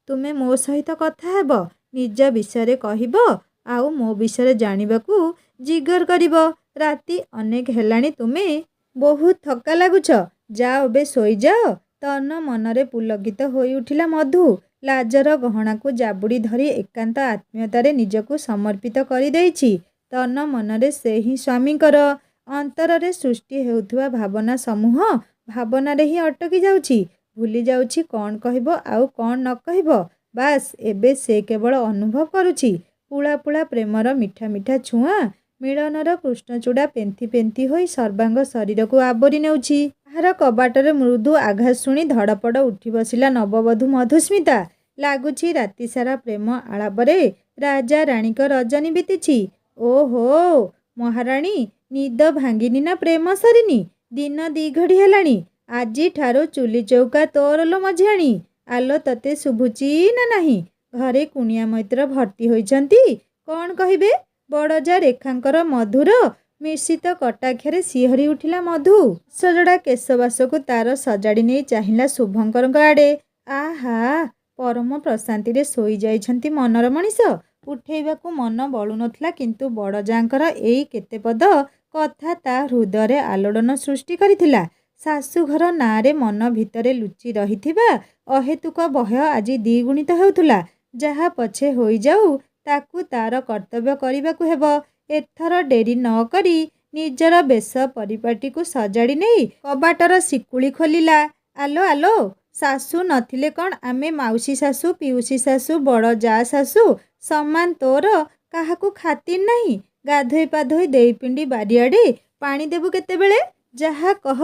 ତୁମେ ମୋ ସହିତ କଥା ହେବ, ନିଜ ବିଷୟରେ କହିବ ଆଉ ମୋ ବିଷୟରେ ଜାଣିବାକୁ ଜିଗର କରିବ। ରାତି ଅନେକ ହେଲାଣି, ତୁମେ ବହୁତ ଥକା ଲାଗୁଛ, ଯାଅ ଏବେ ଶୋଇଯାଅ। ତନ୍ନ ମନରେ ପୁଲକିତ ହୋଇ ଉଠିଲା ମଧୁ। ଲାଜର ଗହଣାକୁ ଜାବୁଡ଼ି ଧରି ଏକାନ୍ତ ଆତ୍ମୀୟତାରେ ନିଜକୁ ସମର୍ପିତ କରିଦେଇଛି। ତନ୍ନ ମନରେ ସେହି ସ୍ୱାମୀଙ୍କର ଅନ୍ତରରେ ସୃଷ୍ଟି ହେଉଥିବା ଭାବନା ସମୂହ ଭାବନାରେ ହିଁ ଅଟକି ଯାଉଛି। ଭୁଲି ଯାଉଛି କ'ଣ କହିବ ଆଉ କ'ଣ ନ କହିବ। ବାସ୍ ଏବେ ସେ କେବଳ ଅନୁଭବ କରୁଛି ପୁଳା ପୁଳା ପ୍ରେମର ମିଠା ମିଠା ଛୁଆଁ, ମିଳନର କୃଷ୍ଣଚୂଡ଼ା ପେନ୍ଥି ପେନ୍ଥି ହୋଇ ସର୍ବାଙ୍ଗ ଶରୀରକୁ ଆବୋରି ନେଉଛି। କାହାର କବାଟରେ ମୃଦୁ ଆଘାତ ଶୁଣି ଧଡ଼ପଡ଼ ଉଠି ବସିଲା ନବବଧୂ ମଧୁସ୍ମିତା। ଲାଗୁଛି ରାତିସାରା ପ୍ରେମ ଆଳାପରେ ରାଜା ରାଣୀଙ୍କ ରଜନୀ ବିତିଛି। ଓହୋ ମହାରାଣୀ, ନିଦ ଭାଙ୍ଗିନି ନା ପ୍ରେମ ସରିନି? ଦିନ 2 ଘଡ଼ି ହେଲାଣି। ଆଜିଠାରୁ ଚୁଲି ଚୌକା ତୋର ଲୋ ମଝିଆଣୀ। ଆଲୋ ତତେ ଶୁଭୁଛି ନା ନାହିଁ? ଘରେ କୁଣିଆ ମୈତ୍ର ଭର୍ତ୍ତି ହୋଇଛନ୍ତି। କ'ଣ କହିବେ? ବଡ଼ଜା ରେଖାଙ୍କର ମଧୁର ମିଶ୍ରିତ କଟାକ୍ଷରେ ଶିହରି ଉଠିଲା ମଧୁ। ସଜଡ଼ା କେଶବାସକୁ ତାର ସଜାଡ଼ି ନେଇ ଚାହିଁଲା ଶୁଭଙ୍କରଙ୍କ ଆଡ଼େ। ଆହା, ପରମ ପ୍ରଶାନ୍ତିରେ ଶୋଇ ଯାଇଛନ୍ତି ମନର ମଣିଷ। ଉଠେଇବାକୁ ମନ ବଳୁନଥିଲା, କିନ୍ତୁ ବଡ଼ଜାଙ୍କର ଏଇ କେତେପଦ କଥା ତା ହୃଦୟରେ ଆଲୋଡ଼ନ ସୃଷ୍ଟି କରିଥିଲା। ଶାଶୁଘର ନାଁରେ ମନ ଭିତରେ ଲୁଚି ରହିଥିବା ଅହେତୁକ ଭୟ ଆଜି ଦ୍ୱିଗୁଣିତ ହେଉଥିଲା। ଯାହା ପଛେ ହୋଇଯାଉ, ତାକୁ ତାର କର୍ତ୍ତବ୍ୟ କରିବାକୁ ହେବ। ଏଥର ଡେରି ନ କରି ନିଜର ବେଶ ପରିପାଟିକୁ ସଜାଡ଼ି ନେଇ କବାଟର ଶିକୁଳି ଖୋଲିଲା। ଆଲୋ ଆଲୋ, ଶାଶୁ ନଥିଲେ କ'ଣ ଆମେ ମାଉସୀ ଶାଶୁ, ପିଉସୀ ଶାଶୁ, ବଡ଼ ଯା ଶାଶୁ ସମାନ, ତୋର କାହାକୁ ଖାତିର ନାହିଁ? ଗାଧୋଇ ପାଧୋଇ ଦେଇ ପିଣ୍ଡି ବାରିଆଡ଼େ ପାଣି ଦେବୁ କେତେବେଳେ? ଯାହା କହ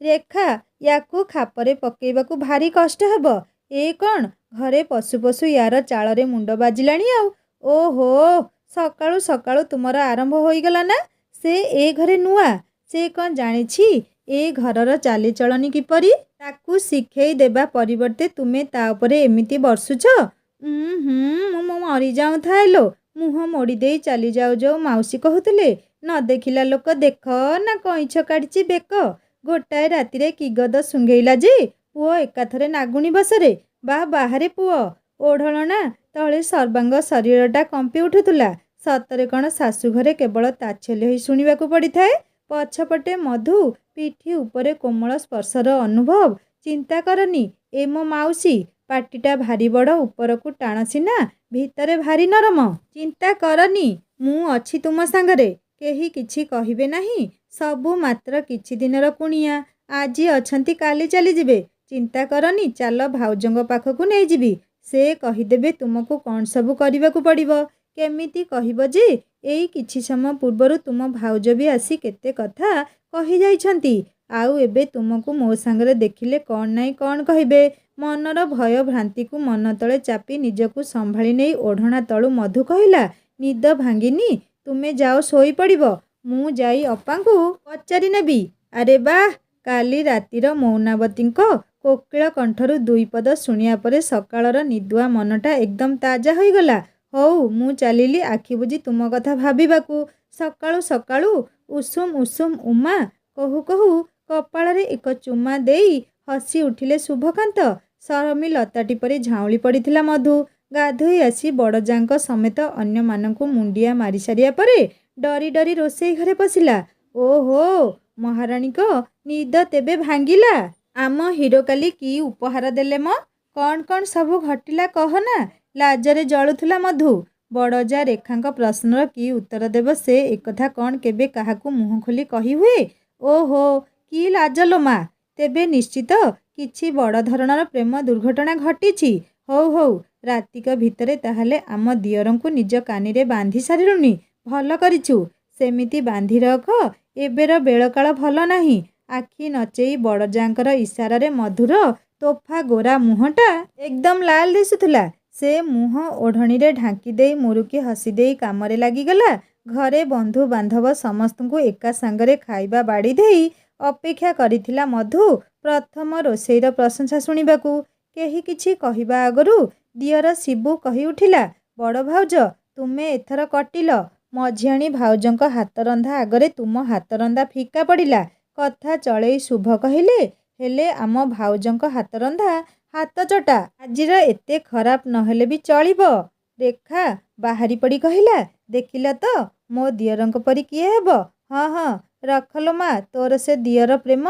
ରେଖା, ୟାକୁ ଖାପରେ ପକେଇବାକୁ ଭାରି କଷ୍ଟ ହେବ। ଏ କ'ଣ ଘରେ ପଶୁ ପଶୁ ୟାର ଚାଳରେ ମୁଣ୍ଡ ବାଜିଲାଣି ଆଉ। ଓହୋ, ସକାଳୁ ସକାଳୁ ତୁମର ଆରମ୍ଭ ହୋଇଗଲା ନା? ସେ ଏ ଘରେ ନୂଆ, ସେ କ'ଣ ଜାଣିଛି ଏ ଘରର ଚାଲିଚଳଣି କିପରି? ତାକୁ ଶିଖେଇ ଦେବା ପରିବର୍ତ୍ତେ ତୁମେ ତା ଉପରେ ଏମିତି ବର୍ଷୁଛ। ମୁଁ ମରିଯାଉଥାଏ ଲୋ। ମୁହଁ ମୋଡ଼ି ଦେଇ ଚାଲି ଯାଉ ଯାଉ ମାଉସୀ କହୁଥିଲେ, ନ ଦେଖିଲା ଲୋକ ଦେଖ ନା କଇଁଛ କାଟିଛି ବେକ। ଗୋଟାଏ ରାତିରେ କି ଗଦ ଶୁଙ୍ଘେଇଲା ଯେ ପୁଅ ଏକାଥରେ ନାଗୁଣୀ ବସରେ। ବାହାରେ ପୁଅ। ଓଢ଼ଣନା ତଳେ ସର୍ବାଙ୍ଗ ଶରୀରଟା କମ୍ପି ଉଠୁଥିଲା। ସତରେ କ'ଣ ଶାଶୁଘରେ କେବଳ ତାଚ୍ଛଲ୍ୟ ହିଁ ଶୁଣିବାକୁ ପଡ଼ିଥାଏ? ପଛପଟେ ମଧୁ, ପିଠି ଉପରେ କୋମଳ ସ୍ପର୍ଶର ଅନୁଭବ। ଚିନ୍ତା କରନି, ଏ ମୋ ମାଉସୀ। ପାଟିଟା ଭାରି ବଡ଼, ଉପରକୁ ଟାଣ ସିନା, ଭିତରେ ଭାରି ନରମ। ଚିନ୍ତା କରନି, ମୁଁ ଅଛି ତୁମ ସାଙ୍ଗରେ। କେହି କିଛି କହିବେ ନାହିଁ। ସବୁ ମାତ୍ର କିଛି ଦିନର କୁଣିଆ। ଆଜି ଅଛନ୍ତି, କାଲି ଚାଲିଯିବେ। ଚିନ୍ତା କରନି, ଚାଲ ଭାଉଜଙ୍କ ପାଖକୁ ନେଇଯିବି। ସେ କହିଦେବେ ତୁମକୁ କ'ଣ ସବୁ କରିବାକୁ ପଡ଼ିବ। କେମିତି କହିବ ଯେ ଏଇ କିଛି ସମୟ ପୂର୍ବରୁ ତୁମ ଭାଉଜ ବି ଆସି କେତେ କଥା କହିଯାଇଛନ୍ତି। ଆଉ ଏବେ ତୁମକୁ ମୋ ସାଙ୍ଗରେ ଦେଖିଲେ କ'ଣ ନାହିଁ କ'ଣ କହିବେ। ମନର ଭୟ ଭ୍ରାନ୍ତିକୁ ମନ ତଳେ ଚାପି ନିଜକୁ ସମ୍ଭାଳି ନେଇ ଓଢ଼ଣା ତଳୁ ମଧୁ କହିଲା, ନିଦ ଭାଙ୍ଗିନି? ତୁମେ ଯାଅ ଶୋଇପଡ଼ିବ। ମୁଁ ଯାଇ ଅପାଙ୍କୁ ପଚାରି ନେବି। ଆରେ ବାଃ, କାଲି ରାତିର ମୌନାବତୀଙ୍କ କୋକିଳ କଣ୍ଠରୁ 2 ପଦ ଶୁଣିବା ପରେ ସକାଳର ନିଦୁଆ ମନଟା ଏକଦମ ତାଜା ହୋଇଗଲା। ହଉ, ମୁଁ ଚାଲିଲି ଆଖି ବୁଜି ତୁମ କଥା ଭାବିବାକୁ। ସକାଳୁ ସକାଳୁ ଉଷୁମ ଉଷୁମ ଉମା କହୁ କହୁ କପାଳରେ ଏକ ଚୁମା ଦେଇ ହସି ଉଠିଲେ ଶୁଭକାନ୍ତ। ସରମୀ ଲତାଟି ପରି ଝାଉଁଳି ପଡ଼ିଥିଲା ମଧୁ। ଗାଧୋଇ ଆସି ବଡ଼ଜାଙ୍କ ସମେତ ଅନ୍ୟମାନଙ୍କୁ ମୁଣ୍ଡିଆ ମାରିସାରିବା ପରେ ଡରି ଡରି ରୋଷେଇ ଘରେ ପଶିଲା। ଓହୋ, ମହାରାଣୀଙ୍କ ନିଦ ତେବେ ଭାଙ୍ଗିଲା? ଆମ ହିରୋ କାଲି କି ଉପହାର ଦେଲେ ମ? କ'ଣ କ'ଣ ସବୁ ଘଟିଲା କହନା? ଲାଜରେ ଜଳୁଥିଲା ମଧୁ। ବଡ଼ଜା ରେଖାଙ୍କ ପ୍ରଶ୍ନର କି ଉତ୍ତର ଦେବ ସେ? ଏକଥା କ'ଣ କେବେ କାହାକୁ ମୁହଁ ଖୋଲି କହିହୁଏ? ଓହୋ, କି ଲାଜ ଲୋ ମା! ତେବେ ନିଶ୍ଚିତ କିଛି ବଡ଼ ଧରଣର ପ୍ରେମ ଦୁର୍ଘଟଣା ଘଟିଛି। ହଉ ହଉ, ରାତିକ ଭିତରେ ତାହେଲେ ଆମ ଦିଅରଙ୍କୁ ନିଜ କାନିରେ ବାନ୍ଧି ସାରିଲୁଣି। ଭଲ କରିଛୁ। ସେମିତି ବାନ୍ଧି ରଖ, ଏବେର ବେଳକାଳ ଭଲ ନାହିଁ। ଆଖି ନଚେଇ ବଡ଼ଜାଙ୍କର ଇସାରାରେ ମଧୁର ତୋଫା ଗୋରା ମୁହଁଟା ଏକଦମ ଲାଲ ଦିଶୁଥିଲା। ସେ ମୁହଁ ଓଢ଼ଣୀରେ ଢାଙ୍କି ଦେଇ ମୁରୁକି ହସି ଦେଇ କାମରେ ଲାଗିଗଲା। ଘରେ ବନ୍ଧୁ ବାନ୍ଧବ ସମସ୍ତଙ୍କୁ ଏକା ସାଙ୍ଗରେ ଖାଇବା ବାଢ଼ି ଦେଇ ଅପେକ୍ଷା କରିଥିଲା ମଧୁ ପ୍ରଥମ ରୋଷେଇର ପ୍ରଶଂସା ଶୁଣିବାକୁ। କେହି କିଛି କହିବା ଆଗରୁ ଦିଅର ଶିବୁ କହି ଉଠିଲା, ବଡ଼ ଭାଉଜ, ତୁମେ ଏଥର କଟିଲ। ମଝିଆଣୀ ଭାଉଜଙ୍କ ହାତରନ୍ଧା ଆଗରେ ତୁମ ହାତରନ୍ଧା ଫିକା ପଡ଼ିଲା। କଥା ଚଳେଇ ଶୁଭ କହିଲେ, ହେଲେ ଆମ ଭାଉଜଙ୍କ ହାତ ରନ୍ଧା ହାତ ଚଟା ଆଜିର ଏତେ ଖରାପ ନହେଲେ ବି ଚଳିବ। ରେଖା ବାହାରି ପଡ଼ି କହିଲା, ଦେଖିଲ ତ ମୋ ଦିଅରଙ୍କ ପରି କିଏ ହେବ? ହଁ ହଁ ରଖଲୋ ମା, ତୋର ସେ ଦିଅର ପ୍ରେମ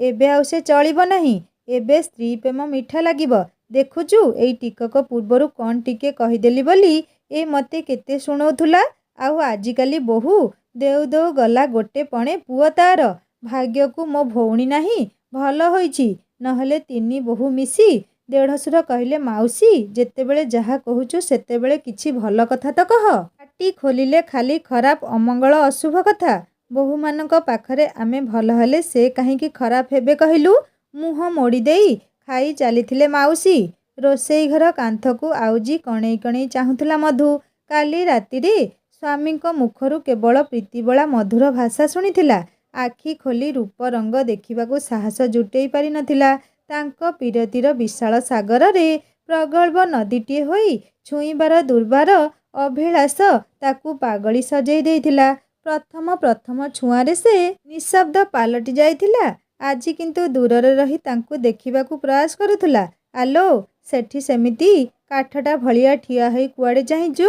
ଏବେ ଆଉ ସେ ଚଳିବ ନାହିଁ। ଏବେ ସ୍ତ୍ରୀ ପ୍ରେମ ମିଠା ଲାଗିବ। ଦେଖୁଛୁ ଏଇ ଟିକକ ପୂର୍ବରୁ କ'ଣ ଟିକେ କହିଦେଲି ବୋଲି ଏ ମୋତେ କେତେ ଶୁଣଉଥିଲା। ଆଉ ଆଜିକାଲି ବୋହୂ ଦେଉ ଦେଉ ଗଲା ଗୋଟେ ପଣେ ପୁଅ ତାର। ଭାଗ୍ୟକୁ ମୋ ଭଉଣୀ ନାହିଁ। ଭଲ ହୋଇଛି, ନହେଲେ ତିନି ବୋହୂ ମିଶି ଦେଢ଼ଶୁର କହିଲେ, ମାଉସୀ ଯେତେବେଳେ ଯାହା କହୁଛୁ ସେତେବେଳେ କିଛି ଭଲ କଥା ତ କହ। ପାଟି ଖୋଲିଲେ ଖାଲି ଖରାପ ଅମଙ୍ଗଳ ଅଶୁଭ କଥା। ବୋହୂମାନଙ୍କ ପାଖରେ ଆମେ ଭଲ ହେଲେ ସେ କାହିଁକି ଖରାପ ହେବେ କହିଲୁ? ମୁହଁ ମୋଡ଼ି ଦେଇ ଖାଇ ଚାଲିଥିଲେ ମାଉସୀ। ରୋଷେଇ ଘର କାନ୍ଥକୁ ଆଉଜି କଣେଇ କଣେଇ ଚାହୁଁଥିଲା ମଧୁ। କାଲି ରାତିରେ ସ୍ୱାମୀଙ୍କ ମୁଖରୁ କେବଳ ପ୍ରୀତିବଳା ମଧୁର ଭାଷା ଶୁଣିଥିଲା। ଆଖି ଖୋଲି ରୂପ ରଙ୍ଗ ଦେଖିବାକୁ ସାହସ ଜୁଟେଇ ପାରିନଥିଲା। ତାଙ୍କ ପୀରତିର ବିଶାଳ ସାଗରରେ ପ୍ରଗଳ୍ଭ ନଦୀଟିଏ ହୋଇ ଛୁଇଁବାର ଦୁର୍ବାର ଅଭିଳାଷ ତାକୁ ପାଗଳି ସଜେଇ ଦେଇଥିଲା। ପ୍ରଥମ ଛୁଆଁରେ ସେ ନିଃଶବ୍ଦ ପାଲଟି ଯାଇଥିଲା। ଆଜି କିନ୍ତୁ ଦୂରରେ ରହି ତାଙ୍କୁ ଦେଖିବାକୁ ପ୍ରୟାସ କରୁଥିଲା। ଆଲୋ, ସେଠି ସେମିତି କାଠଟା ଭଳିଆ ଠିଆ ହୋଇ କୁଆଡ଼େ ଚାହିଁଛୁ?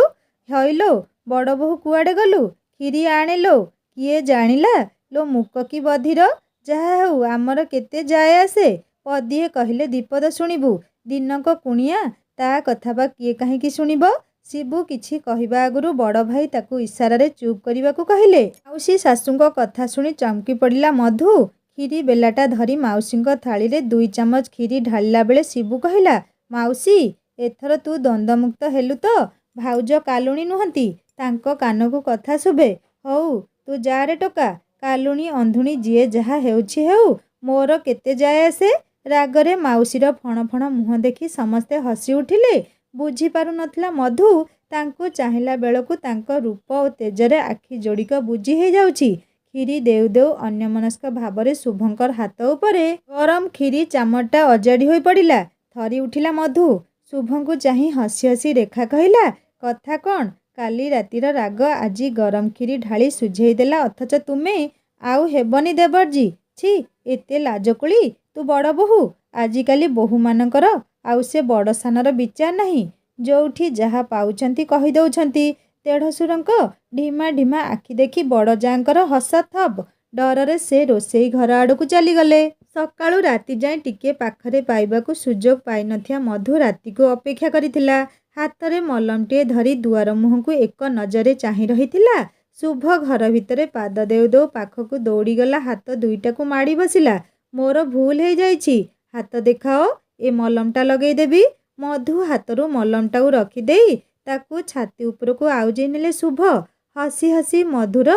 ହଇଲୋ ବଡ଼ ବୋହୂ କୁଆଡ଼େ ଗଲୁ? କ୍ଷୀରି ଆଣେ ଲୋ। କିଏ ଜାଣିଲା ଲୋ ମୂକ କି ବଧିର? ଯାହା ହେଉ ଆମର କେତେ ଯାଏ ଆସେ। ପଦିଏ କହିଲେ ଦିପଦ ଶୁଣିବୁ। ଦିନକ କୁଣିଆ, ତା କଥା ବା କିଏ କାହିଁକି ଶୁଣିବ? ଶିବୁ କିଛି କହିବା ଆଗରୁ ବଡ଼ ଭାଇ ତାକୁ ଇସାରାରେ ଚୁପ୍ କରିବାକୁ କହିଲେ। ମାଉସୀ ଶାଶୁଙ୍କ କଥା ଶୁଣି ଚମକି ପଡ଼ିଲା ମଧୁ। କ୍ଷୀରି ବେଲାଟା ଧରି ମାଉସୀଙ୍କ ଥାଳିରେ 2 ଚାମଚ କ୍ଷୀରି ଢାଳିଲା ବେଳେ ଶିବୁ କହିଲା, ମାଉସୀ ଏଥର ତୁ ଦ୍ୱନ୍ଦ୍ୱମୁକ୍ତ ହେଲୁ ତ? ଭାଉଜ କାଲୁଣୀ ନୁହନ୍ତି, ତାଙ୍କ କାନକୁ କଥା ଶୁଭେ। ହଉ ତୁ ଯାରେ ଟୋକା। କାଲୁଣୀ ଅନ୍ଧୁଣୀ ଯିଏ ଯାହା ହେଉଛି ହେଉ, ମୋର କେତେ ଯାଏ ଆସେ। ରାଗରେ ମାଉସୀର ଫଣ ଫଣ ମୁହଁ ଦେଖି ସମସ୍ତେ ହସି ଉଠିଲେ। ବୁଝିପାରୁ ନଥିଲା ମଧୁ ତାଙ୍କୁ ଚାହିଁଲା ବେଳକୁ ତାଙ୍କ ରୂପ ଓ ତେଜରେ ଆଖି ଯୋଡ଼ିକ ବୁଜି ହେଇଯାଉଛି। କ୍ଷୀରି ଦେଉ ଦେଉ ଅନ୍ୟମନସ୍କ ଭାବରେ ଶୁଭଙ୍କର ହାତ ଉପରେ ଗରମ କ୍ଷୀରି ଚାମଚଟା ଅଜାଡ଼ି ହୋଇ ପଡ଼ିଲା। ଥରି ଉଠିଲା ମଧୁ। ଶୁଭଙ୍କୁ ଚାହିଁ ହସି ହସି ରେଖା କହିଲା, କଥା କ'ଣ? କାଲି ରାତିର ରାଗ ଆଜି ଗରମ କ୍ଷୀରି ଢାଳି ସୁଝେଇ ଦେଲା, ଅଥଚ ତୁମେ ଆଉ ହେବନି ଦେବର୍ଜୀ। ଛି, ଏତେ ଲାଜକୁଳି ତୁ ବଡ଼ ବୋହୂ। ଆଜିକାଲି ବୋହୂମାନଙ୍କର ଆଉ ସେ ବଡ଼ ସାନର ବିଚାର ନାହିଁ। ଯୋଉଠି ଯାହା ପାଉଛନ୍ତି କହି ଦେଉଛନ୍ତି। ଦେଢ଼ଶୁରଙ୍କ ଢିମା ଢିମା ଆଖି ଦେଖି ବଡ଼ ଯାଆଙ୍କର ହସ ଥପ୍। ଡରରେ ସେ ରୋଷେଇ ଘର ଆଡ଼କୁ ଚାଲିଗଲେ। ସକାଳୁ ରାତି ଯାଏଁ ଟିକେ ପାଖରେ ପାଇବାକୁ ସୁଯୋଗ ପାଇନଥିବା ମଧୁ ରାତିକୁ ଅପେକ୍ଷା କରିଥିଲା। ହାତରେ ମଲମଟିଏ ଧରି ଦୁଆର ମୁହଁକୁ ଏକ ନଜରରେ ଚାହିଁ ରହିଥିଲା। ଶୁଭ ଘର ଭିତରେ ପାଦ ଦେଉ ଦେଉ ପାଖକୁ ଦୌଡ଼ିଗଲା, ହାତ ଦୁଇଟାକୁ ମାଡ଼ି ବସିଲା। ମୋର ଭୁଲ ହେଇଯାଇଛି, ହାତ ଦେଖାଅ, ଏ ମଲମଟା ଲଗେଇ ଦେବି। ମଧୁ ହାତରୁ ମଲମଟାକୁ ରଖିଦେଇ ତାକୁ ଛାତି ଉପରକୁ ଆଉଜେଇ ନେଲେ ଶୁଭ। ହସି ହସି ମଧୁର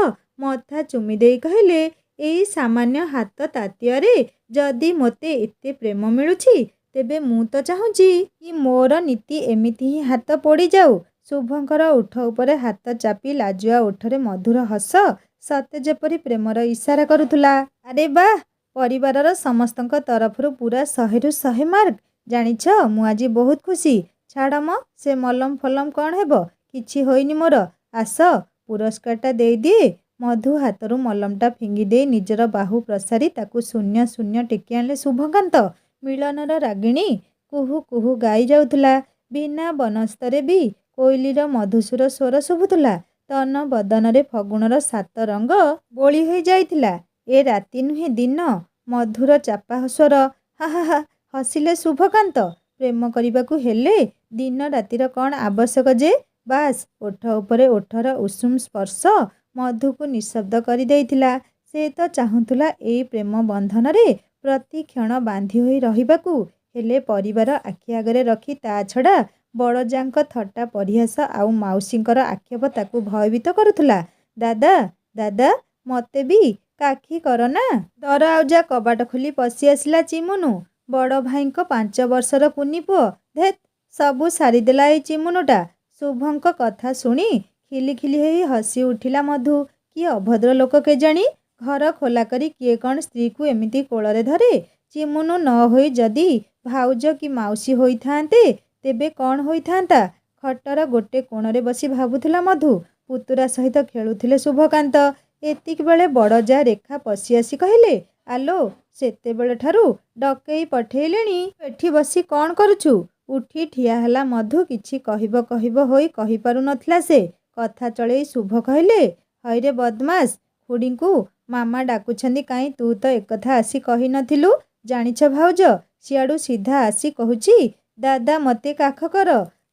ମଥା ଚୁମି ଦେଇ କହିଲେ, ଏଇ ସାମାନ୍ୟ ହାତ ତାତିଆରେ ଯଦି ମୋତେ ଏତେ ପ୍ରେମ ମିଳୁଛି, ତେବେ ମୁଁ ତ ଚାହୁଁଛି କି ମୋର ନୀତି ଏମିତି ହିଁ ହାତ ପୋଡ଼ିଯାଉ। ଶୁଭଙ୍କର ଓଠ ଉପରେ ହାତ ଚାପି ଲାଜୁଆ ଓଠରେ ମଧୁର ହସ ସତେ ଯେପରି ପ୍ରେମର ଇସାରା କରୁଥିଲା। ଆରେ ବାଃ, ପରିବାରର ସମସ୍ତଙ୍କ ତରଫରୁ ପୁରା 100ରୁ 100 ମାର୍କ। ଜାଣିଛ ମୁଁ ଆଜି ବହୁତ ଖୁସି। ଛାଡ଼ ମ, ସେ ମଲମ ଫଲମ କ'ଣ ହେବ? କିଛି ହୋଇନି ମୋର। ଆସ ପୁରସ୍କାରଟା ଦେଇଦିଏ। ମଧୁ ହାତରୁ ମଲମଟା ଫିଙ୍ଗି ଦେଇ ନିଜର ବାହୁ ପ୍ରସାରି ତାକୁ ଶୂନ୍ୟ ଶୂନ୍ୟ ଟେକି ଆଣିଲେ ଶୁଭକାନ୍ତ। ମିଳନର ରାଗିଣୀ କୁହୁ କୁହୁ ଗାଇ ଯାଉଥିଲା। ବିନା ବନସ୍ତରେ ବି କୋଇଲିର ମଧୁସୁର ସ୍ୱର ଶୁଭୁଥିଲା। ତନ ବଦନରେ ଫଗୁଣର 7 ରଙ୍ଗ ବୋଳି ହୋଇ ଯାଇଥିଲା। ଏ ରାତି ନୁହେଁ ଦିନ। ମଧୁର ଚାପା ସ୍ୱର। ହା ହା ହା ହସିଲେ ଶୁଭକାନ୍ତ। ପ୍ରେମ କରିବାକୁ ହେଲେ ଦିନ ରାତିର କ'ଣ ଆବଶ୍ୟକ ଯେ? ବାସ୍, ଓଠ ଉପରେ ଓଠର ଉଷୁମ ସ୍ପର୍ଶ ମଧୁକୁ ନିଃଶବ୍ଦ କରି ଦେଇଥିଲା। ସେ ତ ଚାହୁଁଥିଲା ଏଇ ପ୍ରେମ ବନ୍ଧନରେ ପ୍ରତି କ୍ଷଣ ବାନ୍ଧି ହୋଇ ରହିବାକୁ। ହେଲେ ପରିବାର ଆଖି ଆଗରେ ରଖି ତା ଛଡ଼ା ବଡ଼ଯାଙ୍କ ଥଟ୍ଟା ପରିହାସ ଆଉ ମାଉସୀଙ୍କର ଆକ୍ଷେପ ତାକୁ ଭୟଭୀତ କରୁଥିଲା। ଦାଦା, ଦାଦା, ମୋତେ ବି କାଖି କରନା। ଦରଆଉଜା କବାଟ ଖୋଲି ପଶି ଆସିଲା ଚିମୁନୁ। ବଡ଼ ଭାଇଙ୍କ 5 ବର୍ଷର କୁନି ପୁଅ। ଧେତ୍, ସବୁ ସାରିଦେଲା ଏଇ ଚିମୁନୁଟା। ଶୁଭଙ୍କ କଥା ଶୁଣି ଖିଲିଖିଲି ହୋଇ ହସି ଉଠିଲା ମଧୁ। କି ଅଭଦ୍ର ଲୋକ କେଜାଣି। ଘର ଖୋଲା କରି କିଏ କ'ଣ ସ୍ତ୍ରୀକୁ ଏମିତି କୋଳରେ ଧରେ? ଚିମୁନୁ ନ ହୋଇ ଯଦି ଭାଉଜ କି ମାଉସୀ ହୋଇଥାନ୍ତେ, ତେବେ କ'ଣ ହୋଇଥାନ୍ତା? ଖଟର ଗୋଟେ କୋଣରେ ବସି ଭାବୁଥିଲା ମଧୁ। ପୁତୁରା ସହିତ ଖେଳୁଥିଲେ ଶୁଭକାନ୍ତ। ଏତିକିବେଳେ ବଡ଼ ଯା ରେଖା ପଶି ଆସି କହିଲେ, ଆଲୋ ସେତେବେଳଠାରୁ ଡକେଇ ପଠେଇଲେଣି। ଏଠି ବସି କ'ଣ କରୁଛୁ? ଉଠି ଠିଆ ହେଲା ମଧୁ। କିଛି କହିବ କହିବ ହୋଇ କହିପାରୁନଥିଲା ସେ। କଥା ଚଳେଇ ଶୁଭ କହିଲେ, ହଇରେ ବଦମାସ, ଖୁଡ଼ିଙ୍କୁ ମାମା ଡାକୁଛନ୍ତି କାହିଁ? ତୁ ତ ଏକଥା ଆସି କହିନଥିଲୁ। ଜାଣିଛ ଭାଉଜ, ସିଆଡ଼ୁ ସିଧା ଆସି କହୁଛି ଦାଦା ମୋତେ କାଖ କର।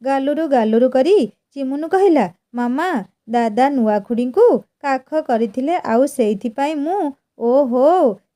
ଗାଲୁରୁ ଗାଲୁରୁ କରି ଚିମୁନୁ କହିଲା, ମାମା ଦାଦା ନୂଆ ଖୁଡ଼ିଙ୍କୁ କାଖ କରିଥିଲେ ଆଉ ସେଇଥିପାଇଁ ମୁଁ। ଓହୋ,